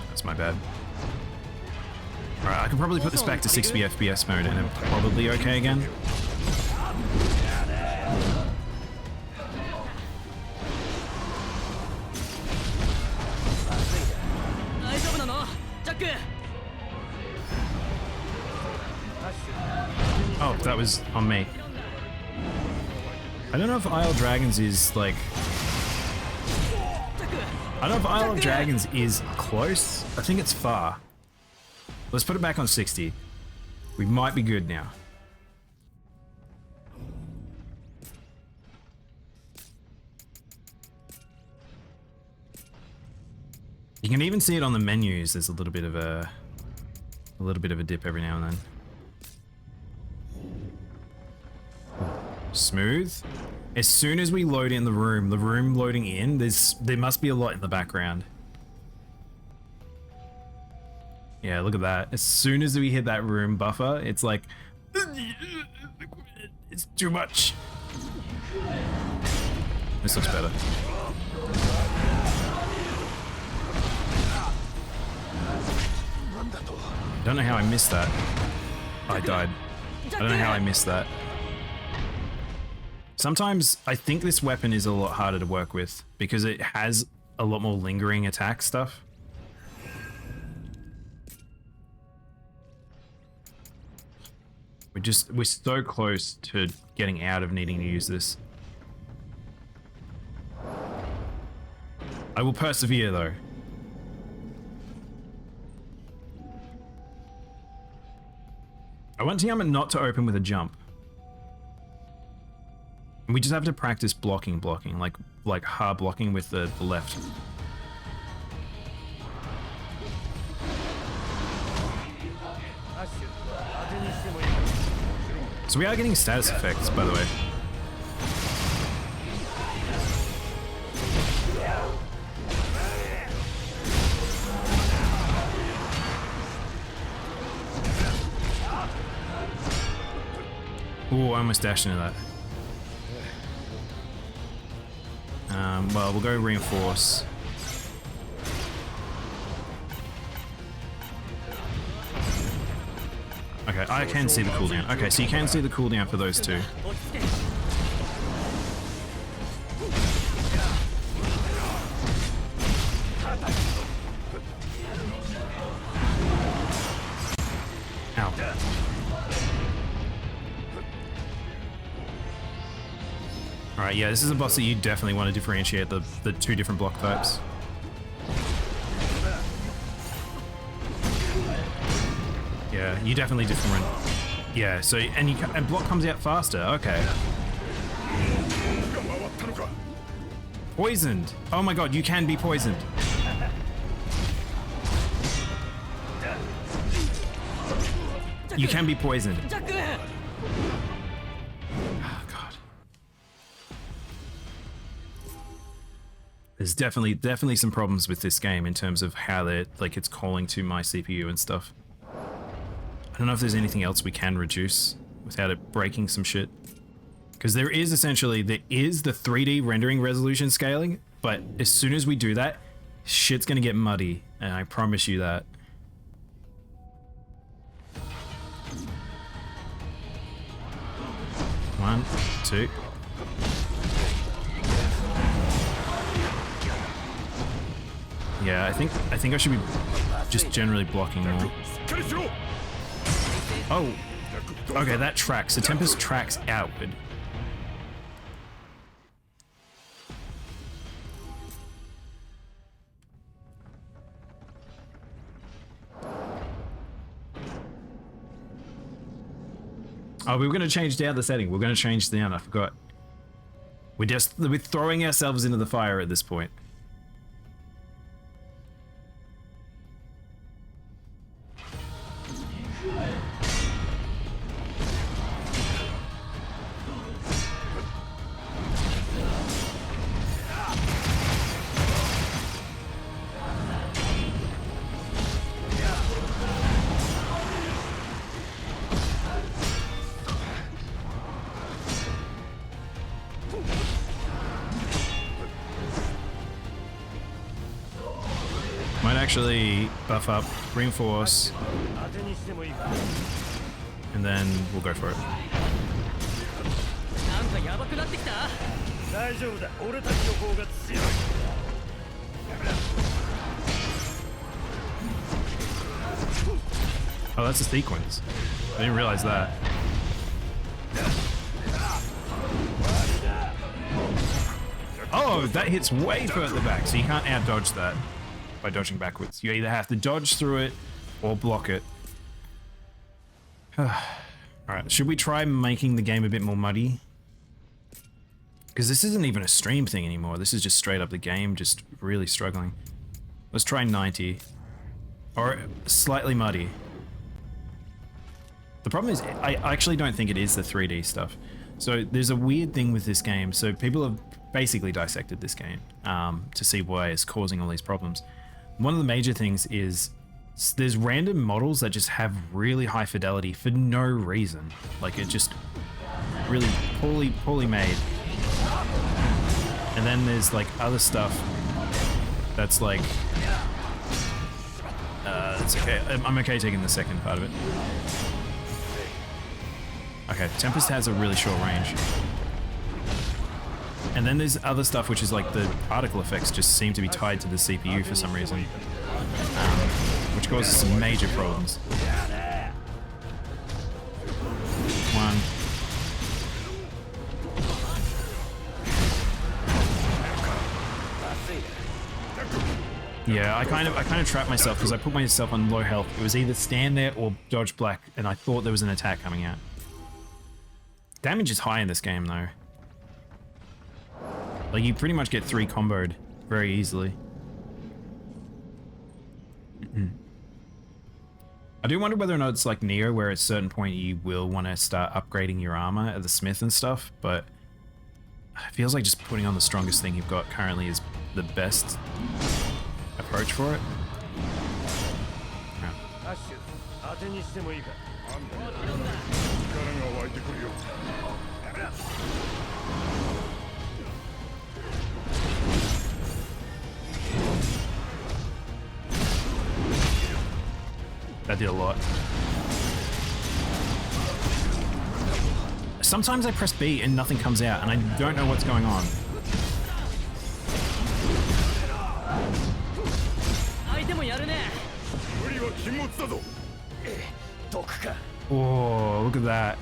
That's my bad. All right, I can probably put this back to 60 FPS mode and I'm probably okay again. Oh, that was on me. I don't know if Isle of Dragons is like... I don't know if Isle of Dragons is close. I think it's far. Let's put it back on 60. We might be good now. You can even see it on the menus. There's a little bit of a dip every now and then. Smooth. As soon as we load in the room loading in, there must be a lot in the background. Yeah, look at that. As soon as we hit that room buffer, it's like it's too much. This looks better. Don't know how I missed that. I died. I don't know how I missed that. Sometimes I think this weapon is a lot harder to work with because it has a lot more lingering attack stuff. We're so close to getting out of needing to use this. I will persevere though. I want Tiamat not to open with a jump. We just have to practice blocking, like hard blocking with the left. So we are getting status effects, by the way. Ooh, I almost dashed into that. Well, we'll go reinforce. Okay, I can see the cooldown. Okay, so you can see the cooldown for those two. Ow. Alright, yeah, this is a boss that you definitely want to differentiate the two different block types. Yeah, you definitely different. Yeah, so and block comes out faster. Okay. Poisoned. Oh my god, you can be poisoned. You can be poisoned. Oh god. There's definitely some problems with this game in terms of how it's calling to my CPU and stuff. I don't know if there's anything else we can reduce without it breaking some shit. Because there is the 3D rendering resolution scaling, but as soon as we do that, shit's gonna get muddy, and I promise you that. One, two. Yeah, I think I should be just generally blocking more. Oh, okay, that tracks. The Tempest tracks outward. Oh, we were going to change down the setting. We're going to change down. I forgot. We're throwing ourselves into the fire at this point. Might actually buff up, reinforce, and then we'll go for it. Oh, that's a sequence. I didn't realize that. Oh, that hits way further back, so you can't out-dodge that by dodging backwards. You either have to dodge through it or block it. Alright, should we try making the game a bit more muddy? Because this isn't even a stream thing anymore. This is just straight up the game, just really struggling. Let's try 90. Or slightly muddy. The problem is, I actually don't think it is the 3D stuff. So there's a weird thing with this game. So people have basically dissected this game to see why it's causing all these problems. One of the major things is there's random models that just have really high fidelity for no reason. Like it just really poorly made. And then there's like other stuff that's like, it's okay. I'm okay taking the second part of it. Okay, Tempest has a really short range. And then there's other stuff which is like the particle effects just seem to be tied to the CPU for some reason. Which causes some major problems. One. Yeah, I kind of trapped myself because I put myself on low health. It was either stand there or dodge black, and I thought there was an attack coming out. Damage is high in this game though. Like you pretty much get 3 comboed very easily. I do wonder whether or not it's like Neo, where at a certain point you will want to start upgrading your armor at the smith and stuff, but it feels like just putting on the strongest thing you've got currently is the best approach for it. That did a lot. Sometimes I press B and nothing comes out and I don't know what's going on. Oh, look at that.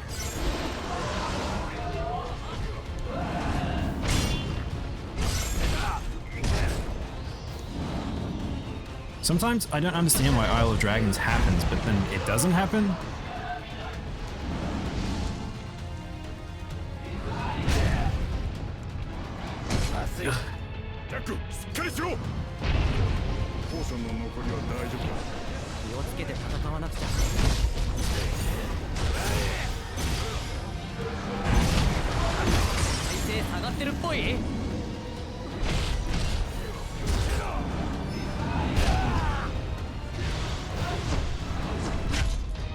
Sometimes I don't understand why Isle of Dragons happens, but then it doesn't happen.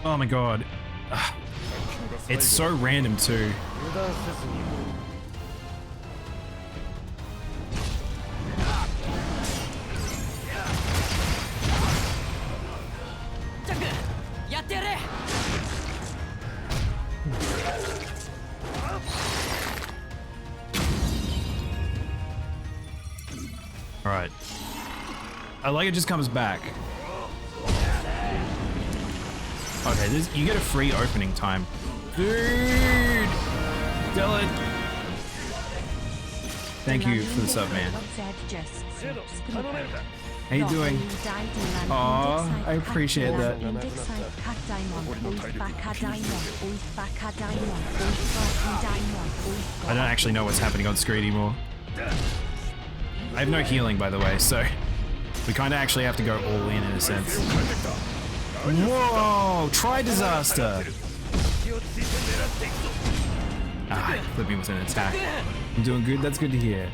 Oh my god. Ugh. It's so random too. Alright. I like it just comes back. Okay, you get a free opening time. Dude! Dylan! Thank you for the sub, man. How you doing? Aw, I appreciate that. I don't actually know what's happening on screen anymore. I have no healing, by the way, so we kind of actually have to go all in a sense. Whoa! Try disaster! Ah, put me with an attack. I'm doing good. That's good to hear.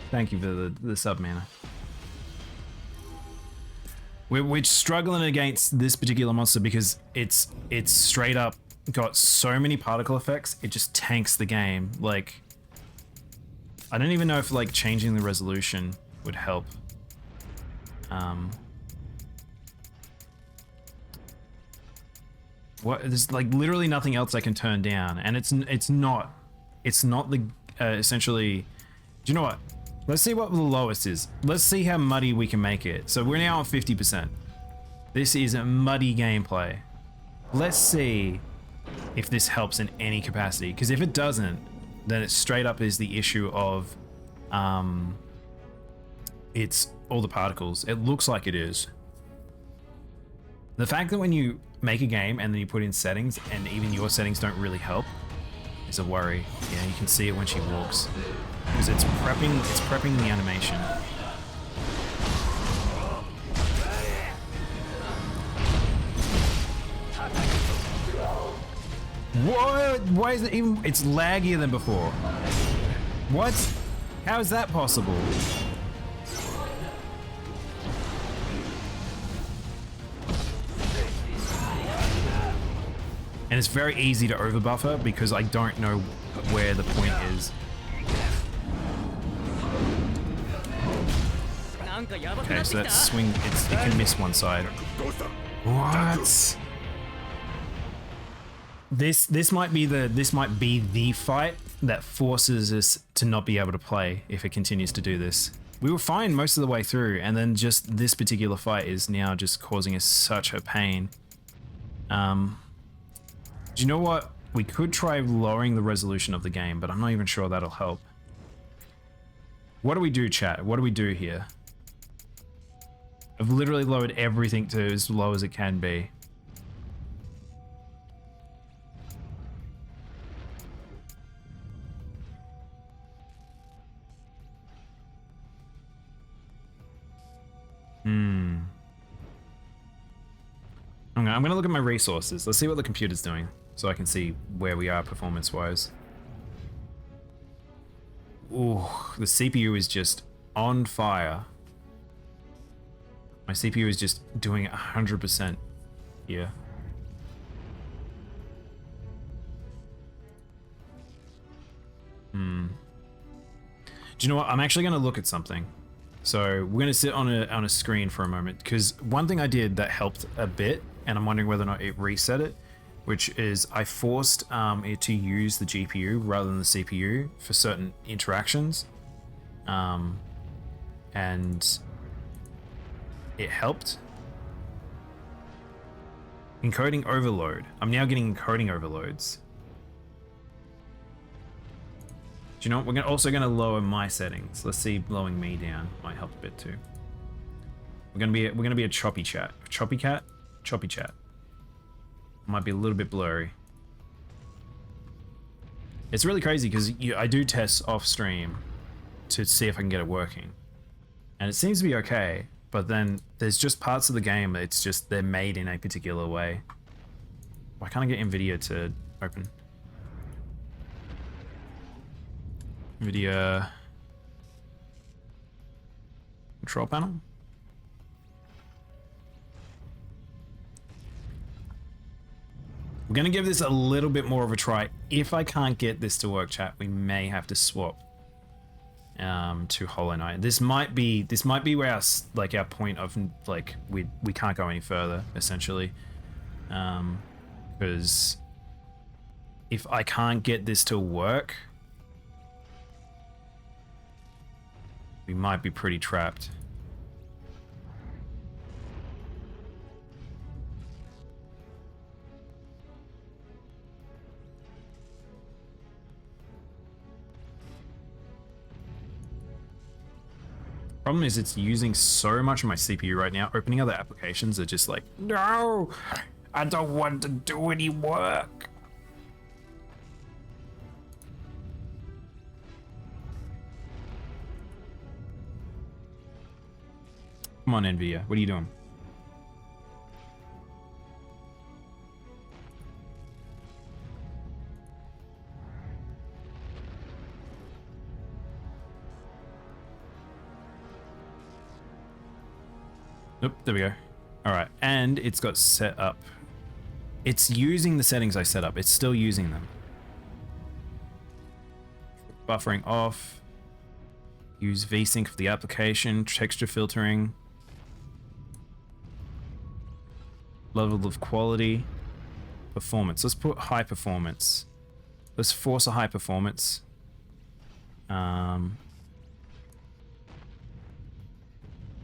Thank you for the sub, mana. We're struggling against this particular monster because it's straight up got so many particle effects. It just tanks the game. Like, I don't even know if like changing the resolution would help. What? There's like literally nothing else I can turn down, and it's not the essentially. Do you know what? Let's see what the lowest is. Let's see how muddy we can make it. So we're now on 50%. This is a muddy gameplay. Let's see if this helps in any capacity. Because if it doesn't, then it straight up is the issue of it's all the particles. It looks like it is. The fact that when you make a game and then you put in settings and even your settings don't really help is a worry. Yeah, you can see it when she walks. Because it's prepping the animation. What? Why is it even? It's laggier than before. What? How is that possible? And it's very easy to overbuffer because I don't know where the point is. Okay, so that swing, it can miss one side. What? This might be the fight that forces us to not be able to play if it continues to do this. We were fine most of the way through, and then just this particular fight is now just causing us such a pain. Do you know what? We could try lowering the resolution of the game, but I'm not even sure that'll help. What do we do, chat? What do we do here? I've literally lowered everything to as low as it can be. I'm gonna look at my resources. Let's see what the computer's doing so I can see where we are performance-wise. Ooh, the CPU is just on fire. My CPU is just doing 100% here. Do you know what? I'm actually going to look at something. So we're going to sit on a screen for a moment, because one thing I did that helped a bit, and I'm wondering whether or not it reset it, which is I forced it to use the GPU rather than the CPU for certain interactions, and it helped. Encoding overload. I'm now getting encoding overloads. Do you know what? We're also going to lower my settings. Let's see, lowering me down might help a bit too. We're going to be a choppy chat. Choppy cat? Choppy chat. Might be a little bit blurry. It's really crazy because I do tests off stream to see if I can get it working. And it seems to be okay, but then there's just parts of the game that it's just they're made in a particular way. Why can't I get Nvidia to open? Nvidia control panel. We're gonna give this a little bit more of a try. If I can't get this to work, chat, we may have to swap to Hollow Knight. This might be where our point of like we can't go any further essentially, because if I can't get this to work, we might be pretty trapped. Problem is it's using so much of my CPU right now. Opening other applications are just like, no, I don't want to do any work. Come on, Nvidia, what are you doing? Nope, there we go. All right, and it's got set up. It's using the settings I set up. It's still using them. Buffering off. Use VSync for the application. Texture filtering. Level of quality. Performance. Let's put high performance. Let's force a high performance.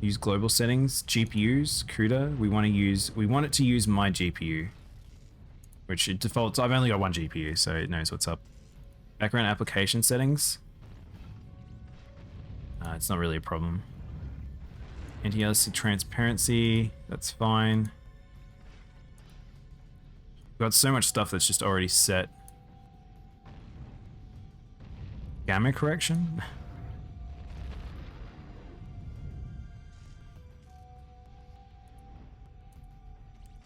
Use global settings, GPUs, CUDA. We want it to use my GPU, which it defaults. I've only got one GPU, so it knows what's up. Background application settings. It's not really a problem. NTLC transparency, that's fine. We've got so much stuff that's just already set. Gamma correction?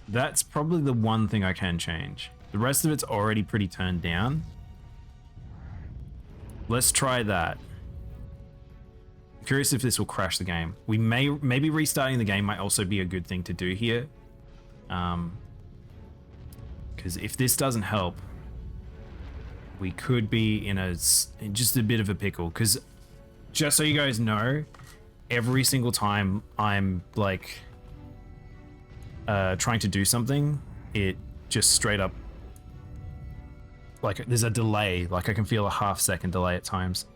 That's probably the one thing I can change. The rest of it's already pretty turned down. Let's try that. I'm curious if this will crash the game. Maybe restarting the game might also be a good thing to do here. Because if this doesn't help, we could be in just a bit of a pickle. Because just so you guys know, every single time I'm like trying to do something, it just straight up, like there's a delay. Like I can feel a half-second delay at times.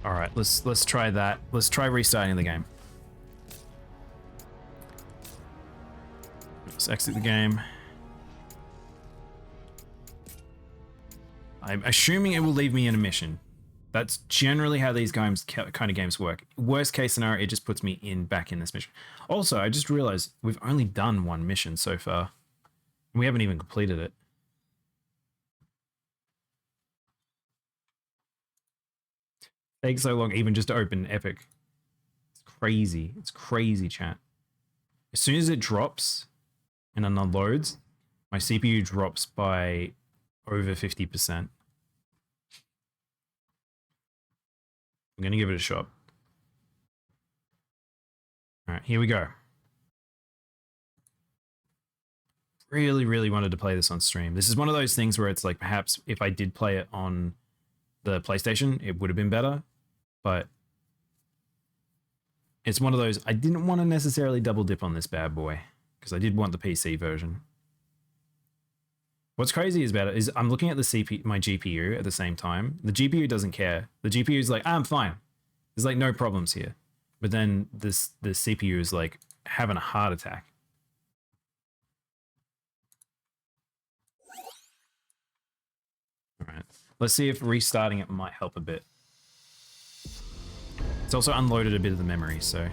All right, let's try that. Let's try restarting the game. Let's exit the game. I'm assuming it will leave me in a mission. That's generally how these kind of games work. Worst case scenario, it just puts me back in this mission. Also, I just realized we've only done one mission so far. We haven't even completed it. Takes so long even just to open Epic. It's crazy. It's crazy, chat. As soon as it drops and then unloads, my CPU drops by over 50%. I'm going to give it a shot. All right, here we go. Really, really wanted to play this on stream. This is one of those things where it's like, perhaps if I did play it on the PlayStation, it would have been better. But it's one of those, I didn't want to necessarily double dip on this bad boy because I did want the PC version. What's crazy about it is I'm looking at my GPU at the same time. The GPU doesn't care. The GPU is like, I'm fine. There's like no problems here. But then the CPU is like having a heart attack. All right, let's see if restarting it might help a bit. It's also unloaded a bit of the memory, so.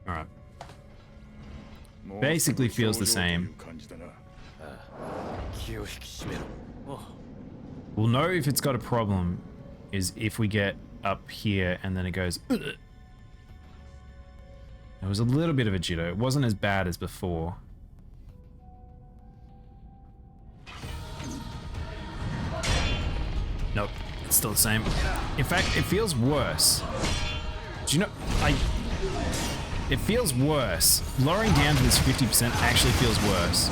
All right. Basically feels the same. We'll know if it's got a problem is if we get up here and then it goes. Ugh. It was a little bit of a jitter. It wasn't as bad as before. Nope, it's still the same. In fact, it feels worse. Do you know, it feels worse. Lowering down to this 50% actually feels worse.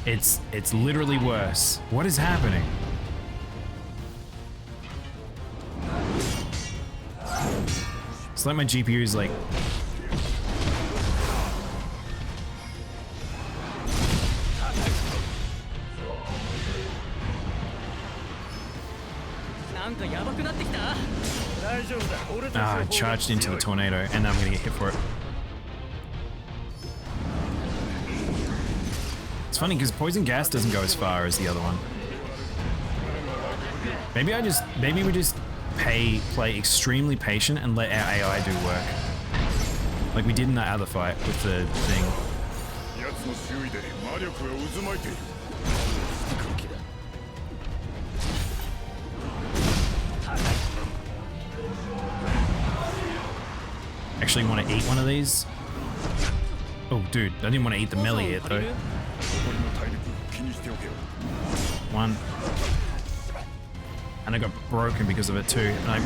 It's literally worse. What is happening? It's like my GPU is like. I charged into the tornado and now I'm gonna get hit for it. It's funny because poison gas doesn't go as far as the other one. Maybe we just play extremely patient and let our AI do work. Like we did in that other fight with the thing. Actually want to eat one of these. Oh dude, I didn't want to eat the melee yet though. One. And I got broken because of it too. And I...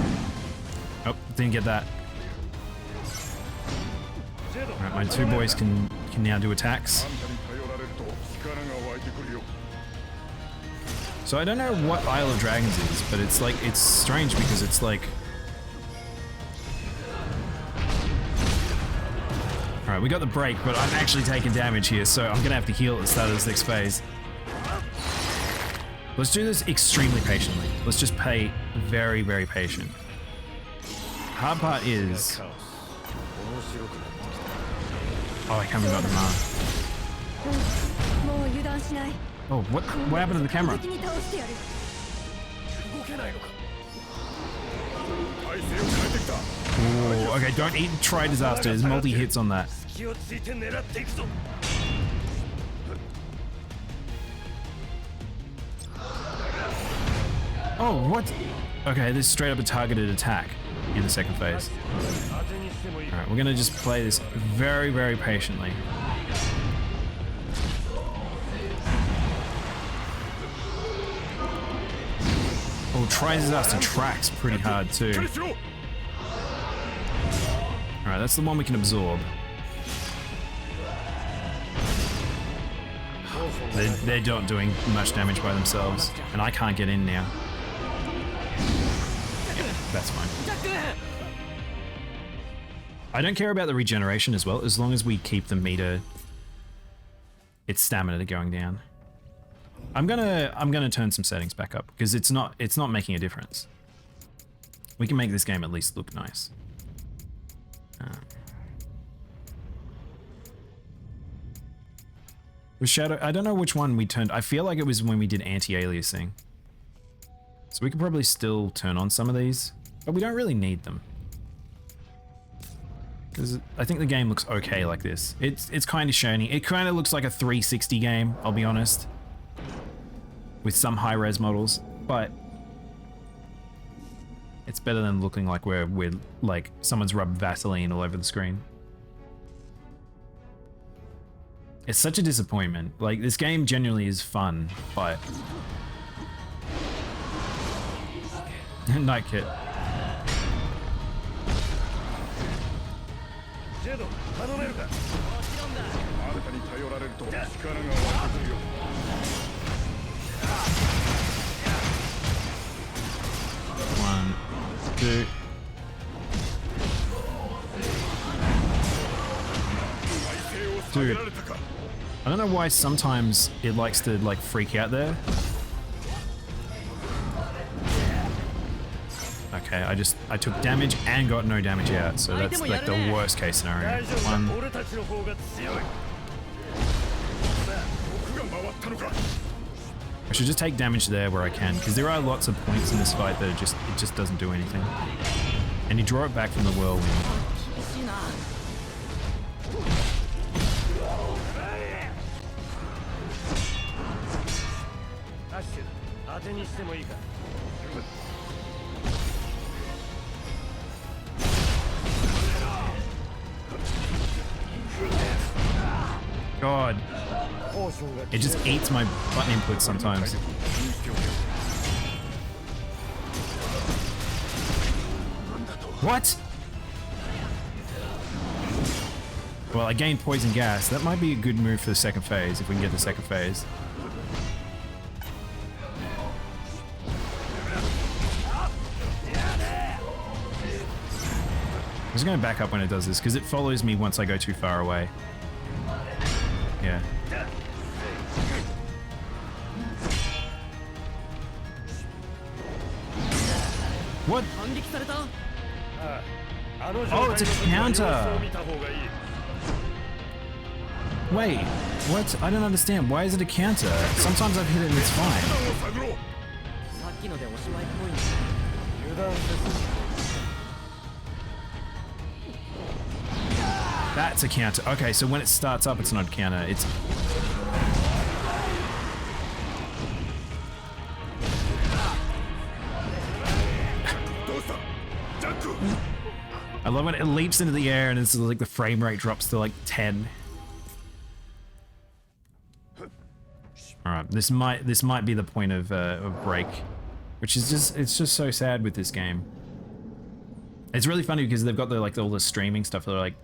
Oh, didn't get that. Alright, my two boys can now do attacks. So I don't know what Isle of Dragons is, but it's like, it's strange because it's like... Alright, we got the break, but I'm actually taking damage here, so I'm gonna have to heal at the start of this next phase. Let's do this extremely patiently. Let's just pay very, very patient. Hard part is... Oh, I can't remember the mana. Oh, what happened to the camera? Oh, okay, don't eat try disaster. There's multi-hits on that. Oh, what? Okay, this is straight up a targeted attack in the second phase. Alright, we're gonna just play this very, very patiently. Oh, tries us to tracks pretty hard too. Alright, that's the one we can absorb. They're not doing much damage by themselves, and I can't get in now. Yep, that's fine. I don't care about the regeneration as well, as long as we keep the meter, its stamina going down. I'm gonna turn some settings back up because it's not making a difference. We can make this game at least look nice. With Shadow, I don't know which one we turned. I feel like it was when we did anti-aliasing. So we could probably still turn on some of these, but we don't really need them. Because I think the game looks okay like this. It's kind of shiny. It kind of looks like a 360 game, I'll be honest. With some high-res models, but it's better than looking like we're like someone's rubbed Vaseline all over the screen. It's such a disappointment. Like, this game genuinely is fun, but... Night Kit. One, two. Dude, I don't know why sometimes it likes to like freak out there. Okay, I took damage and got no damage out, so that's like the worst case scenario. One. I should just take damage there where I can, because there are lots of points in this fight that it just doesn't do anything. And you draw it back from the whirlwind. God. It just eats my button inputs sometimes. What? Well, I gained poison gas. That might be a good move for the second phase, if we can get the second phase. I'm just going to back up when it does this, because it follows me once I go too far away. Yeah. What? Oh, it's a counter! Wait, what? I don't understand. Why is it a counter? Sometimes I've hit it and it's fine. That's a counter. Okay, so when it starts up, it's not a counter. It's... I love when it leaps into the air and it's like the frame rate drops to like 10. All right, this might be the point of break. which is it's just so sad with this game. It's really funny because they've got the like all the streaming stuff. They're like,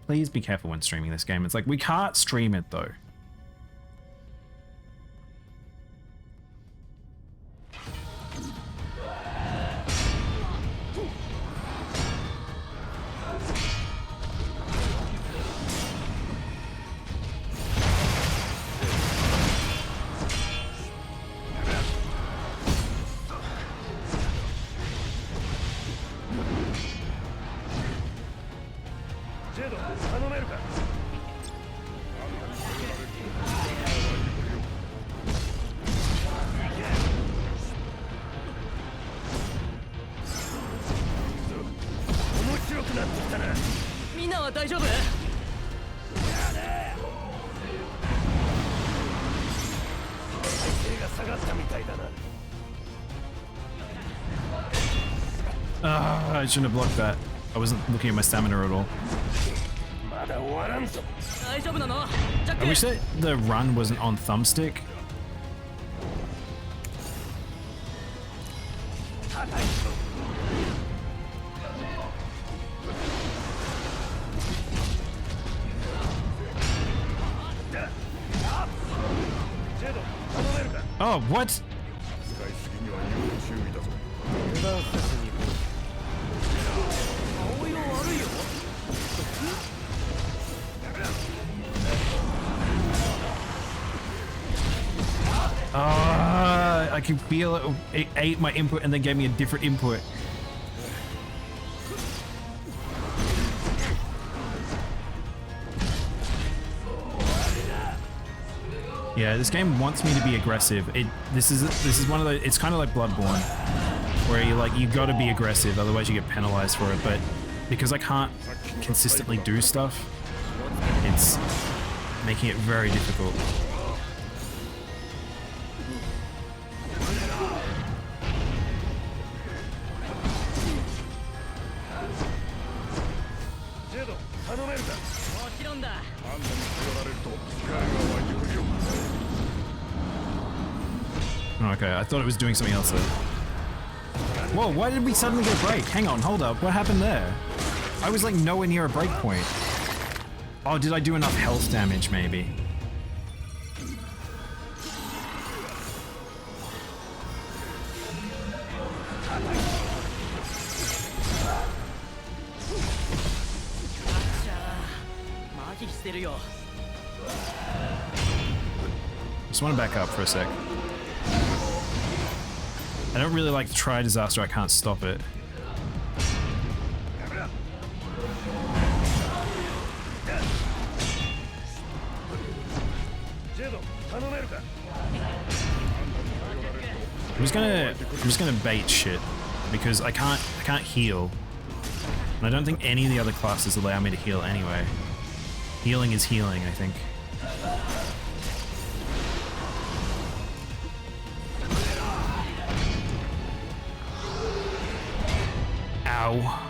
please be careful when streaming this game. It's like, we can't stream it though. I shouldn't have blocked that. I wasn't looking at my stamina at all. I wish that the run wasn't on thumbstick. Oh, what? I can feel it. It ate my input and then gave me a different input. Yeah, this game wants me to be aggressive. This is one of those. It's kind of like Bloodborne, where you got to be aggressive, otherwise you get penalized for it. But because I can't consistently do stuff, it's making it very difficult. Okay, I thought it was doing something else there. Whoa, why did we suddenly get a break? Hang on, hold up, what happened there? I was like nowhere near a break point. Oh, did I do enough health damage maybe? Just want to back up for a sec. I don't really like to try disaster, I can't stop it. I'm just gonna bait shit because I can't heal. And I don't think any of the other classes allow me to heal anyway. Healing is healing, I think. Ow.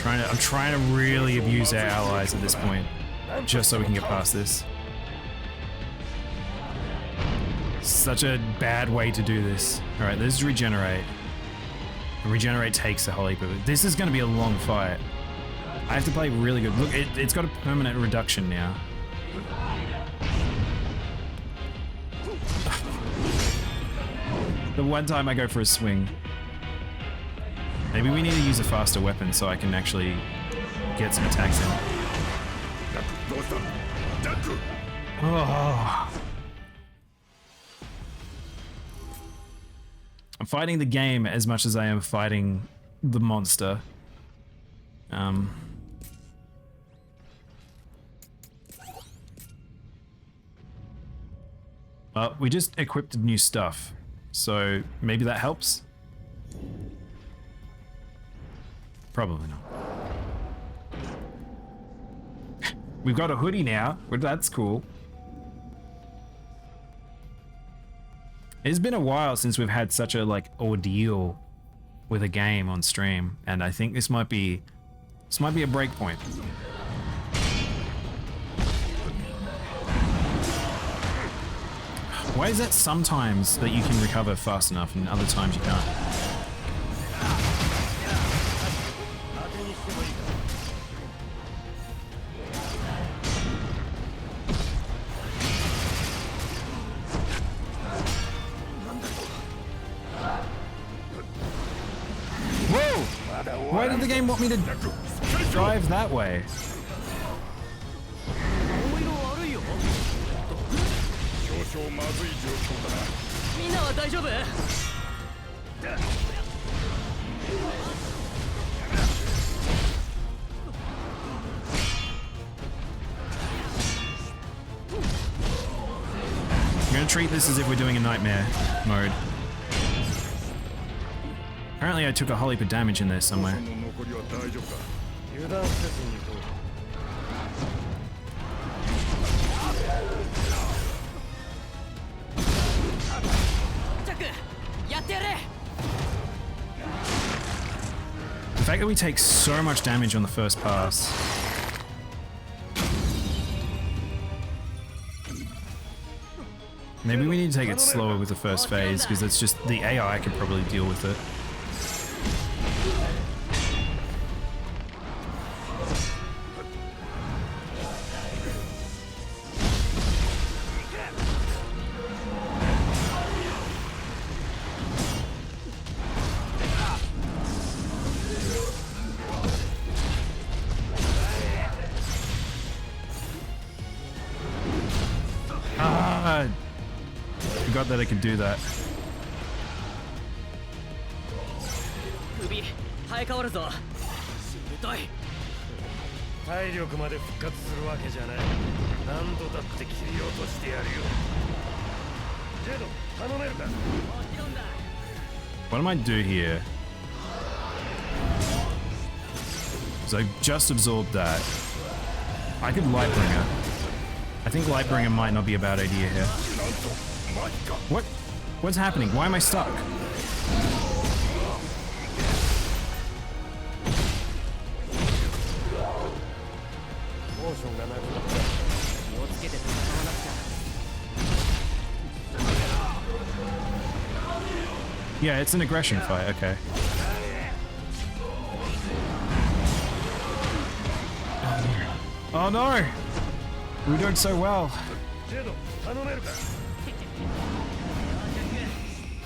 I'm trying to really abuse our allies at this point, just so we can get past this. Such a bad way to do this. Alright, let's regenerate. Regenerate takes a whole heap of it. This is going to be a long fight. I have to play really good. Look, it's got a permanent reduction now. The one time I go for a swing. Maybe we need to use a faster weapon so I can actually get some attacks in. Oh. I'm fighting the game as much as I am fighting the monster. Well, we just equipped new stuff, so maybe that helps? Probably not. We've got a hoodie now, well, that's cool. It's been a while since we've had such a like ordeal with a game on stream, and I think this might be a break point. Why is that sometimes that you can recover fast enough and other times you can't? Whoa! Why did the game want me to drive that way? I'm gonna treat this as if we're doing a nightmare mode. Apparently I took a whole heap of damage in there somewhere. The fact that we take so much damage on the first pass. Maybe we need to take it slower with the first phase, because it's just the AI could probably deal with it. Forgot that I could do that. What am I do here? So I just absorbed that. I could Lightbringer. I think Lightbringer might not be a bad idea here. What? What's happening? Why am I stuck? Yeah, it's an aggression fight, okay. Oh no! We're doing so well.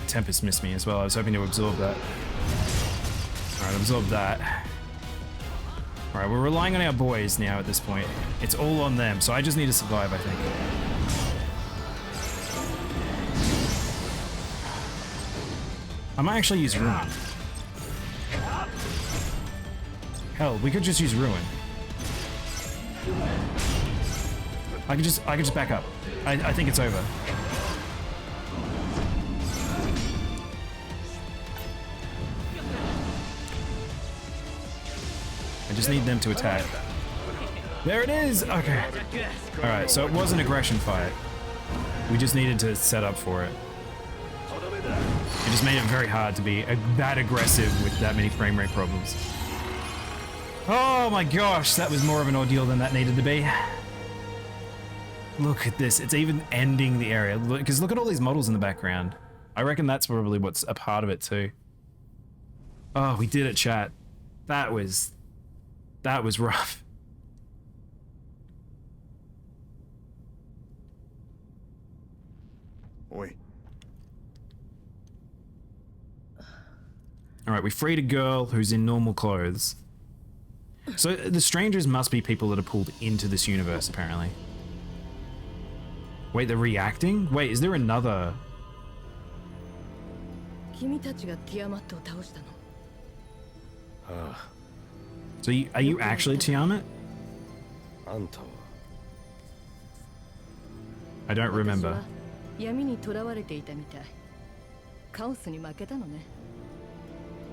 Tempest missed me as well. I was hoping to absorb that. Alright, absorb that. Alright, we're relying on our boys now at this point. It's all on them, so I just need to survive, I think. I might actually use Ruin. Hell, we could just use Ruin. I could just back up. I think it's over. I just need them to attack. There it is! Okay. Alright, so it was an aggression fight. We just needed to set up for it. It just made it very hard to be that aggressive with that many frame rate problems. Oh my gosh, that was more of an ordeal than that needed to be. Look at this, it's even ending the area. Because look at all these models in the background. I reckon that's probably what's a part of it too. Oh, we did it, chat. That was rough. Oi. Alright, we freed a girl who's in normal clothes. So the strangers must be people that are pulled into this universe, apparently. Wait, they're reacting? Wait, is there another? So are you actually Tiamat? I don't remember.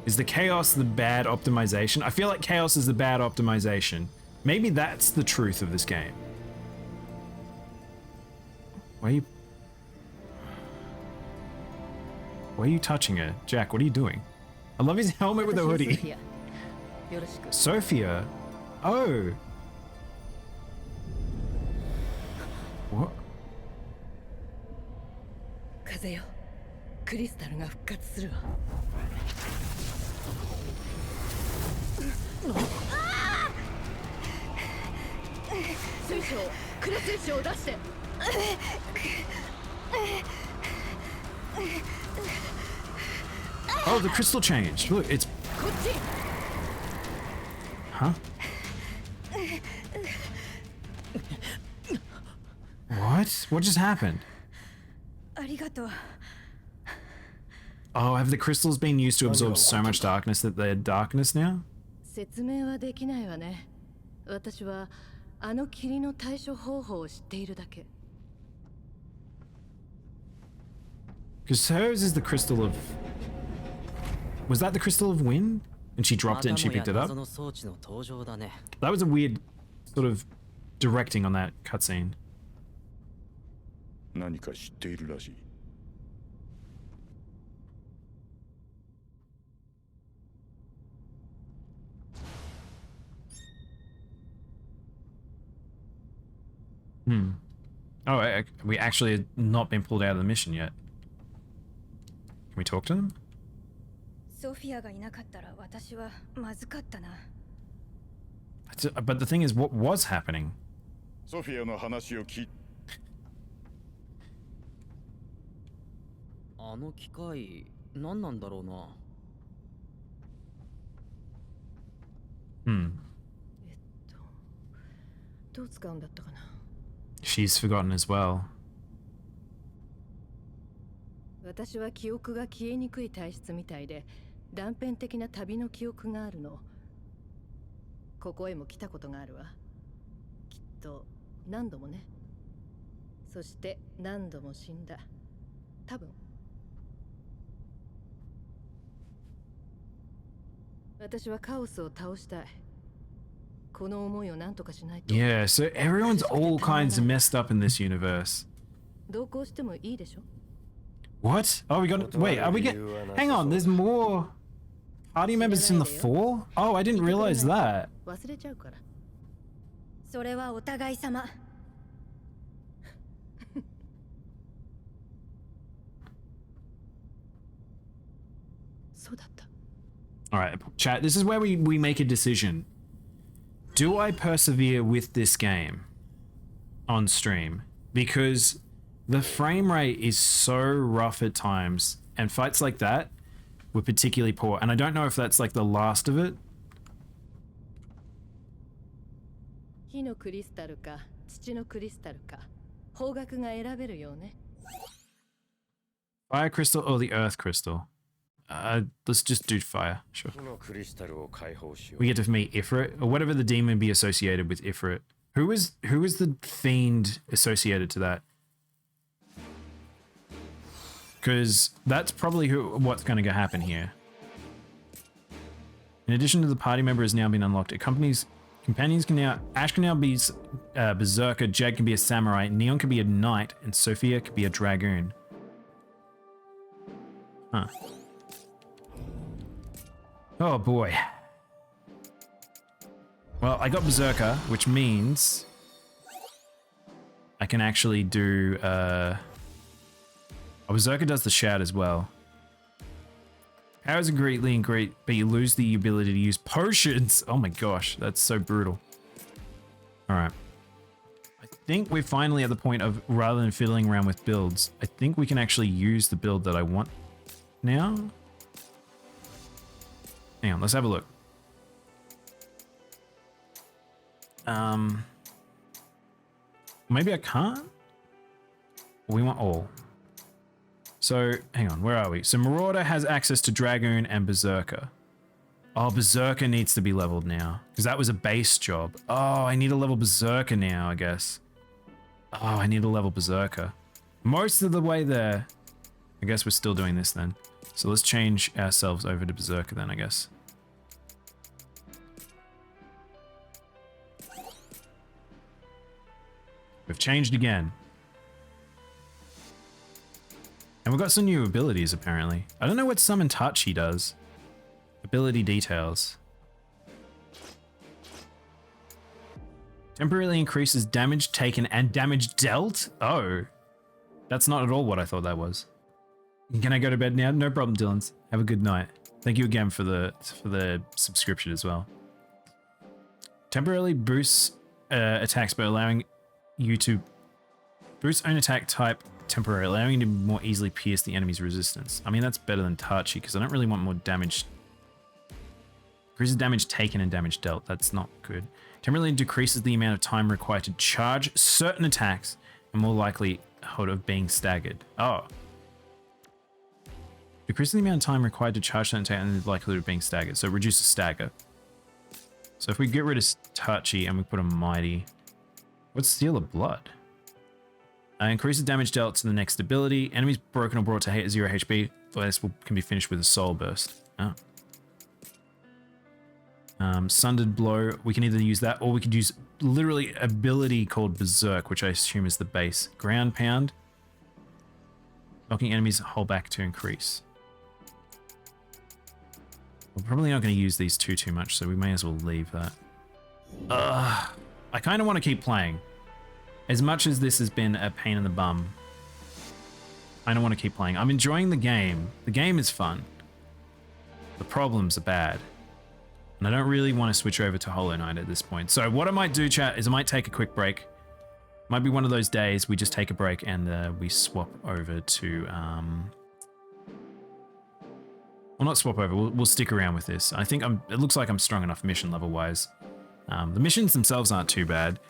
Is the chaos the bad optimization? I feel like chaos is the bad optimization. Maybe that's the truth of this game. Why are you... Why are you touching her? Jack, what are you doing? I love his helmet with a hoodie. Sophia? Oh. What? 風よクリスタルが復活するわ水晶クラ水晶を出して Oh, the crystal changed. Look, it's... こっち Huh? What? What just happened? ありがとう Oh, have the crystals been used to absorb so much darkness that they're darkness now? 説明はできないわね私はあの霧の対処方法を知っているだけ Because hers is the crystal of... Was that the crystal of wind? And she dropped it and she picked it up? That was a weird sort of directing on that cutscene. 何か知っているらしい。Oh, we actually had not been pulled out of the mission yet. Can we talk to them? ソフィアがいなかったら私はまずかったな But the thing is, what was happening? ソフィアの話を聞いあの機械何なんだろうな。どう使うんだったかな She's forgotten as well. 私は記憶が消えにくい体質みたいで断片的な旅の記憶があるのここへも来たことがあるわきっと何度もねそして何度も死んだ多分私はカオスを倒したいこの思いを何とかしないと Yeah, so everyone's all kinds of messed up in this universe. 同行してもいいでしょ What? Oh, we got... Wait, are we get... Hang on, there's more party members in the fall? Oh, I didn't realize that. 忘れちゃうからそれはお互い様 そうだった Alright, chat, this is where we make a decision. Do I persevere with this game on stream? Because the frame rate is so rough at times, and fights like that were particularly poor, and I don't know if that's like the last of it. 火のクリスタルか土のクリスタルか方角が選べるようね Fire crystal or the earth crystal? Let's just do fire, sure. 火のクリスタルを解放しよ We get to meet Ifrit, or whatever the demon be associated with Ifrit. Who is the fiend associated to that? Because that's probably what's going to happen here. In addition to the party member has now been unlocked, companions can now... Ash can now be Berserker, Jag can be a Samurai, Neon can be a Knight, and Sophia can be a Dragoon. Huh. Oh boy. Well, I got Berserker, which means I can actually do... Oh, Berserker does the shout as well. Powers are greatly increased, but you lose the ability to use potions. Oh my gosh, that's so brutal. Alright. I think we're finally at the point of, rather than fiddling around with builds, I think we can actually use the build that I want now. Hang on, let's have a look. Maybe I can't? We want all. So, hang on, where are we? So Marauder has access to Dragoon and Berserker. Oh, Berserker needs to be leveled now. Because that was a base job. Oh, I need a level Berserker now, I guess. Oh, I need a level Berserker. Most of the way there. I guess we're still doing this then. So let's change ourselves over to Berserker then, I guess. We've changed again. And And we've got some new abilities, apparently. I don't know what Summon Tachi does. Ability details. Temporarily increases damage taken and damage dealt? Oh. That's not at all what I thought that was. Can I go to bed now? No problem, Dylan's. Have a good night. Thank you again for the subscription as well. Temporarily boosts attacks by allowing you to boost own attack type temporarily, allowing you to more easily pierce the enemy's resistance. I mean, that's better than Tachi because I don't really want more damage. Increases damage taken and damage dealt. That's not good. Temporarily decreases the amount of time required to charge certain attacks and more likelihood of being staggered. Oh. Decreasing the amount of time required to charge certain attacks and the likelihood of being staggered. So it reduces stagger. So if we get rid of Tachi and we put a Mighty, what's Seal of Blood? Increases damage dealt to the next ability. Enemies broken or brought to 0 HP. This can be finished with a Soul Burst. Oh. Sundered Blow. We can either use that or we could use literally ability called Berserk, which I assume is the base. Ground Pound. Knocking enemies hold back to increase. We're probably not going to use these too much, so we may as well leave that. I kind of want to keep playing. As much as this has been a pain in the bum, I don't want to keep playing. I'm enjoying the game. The game is fun. The problems are bad. And I don't really want to switch over to Hollow Knight at this point. So what I might do, chat, is I might take a quick break. Might be one of those days we just take a break and we swap over to... Well, not swap over. We'll stick around with this. I think it looks like I'm strong enough mission level-wise. The missions themselves aren't too bad.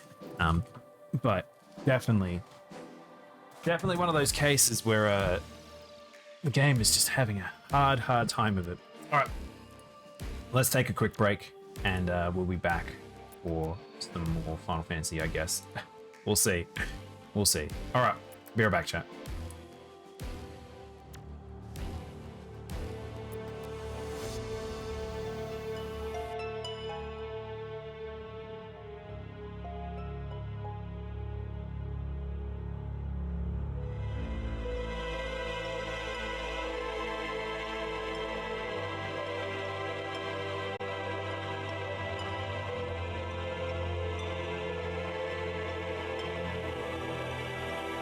But definitely one of those cases where the game is just having a hard time of it. All right, let's take a quick break and we'll be back for some more Final Fantasy, I guess. We'll see. All right, be right back, chat.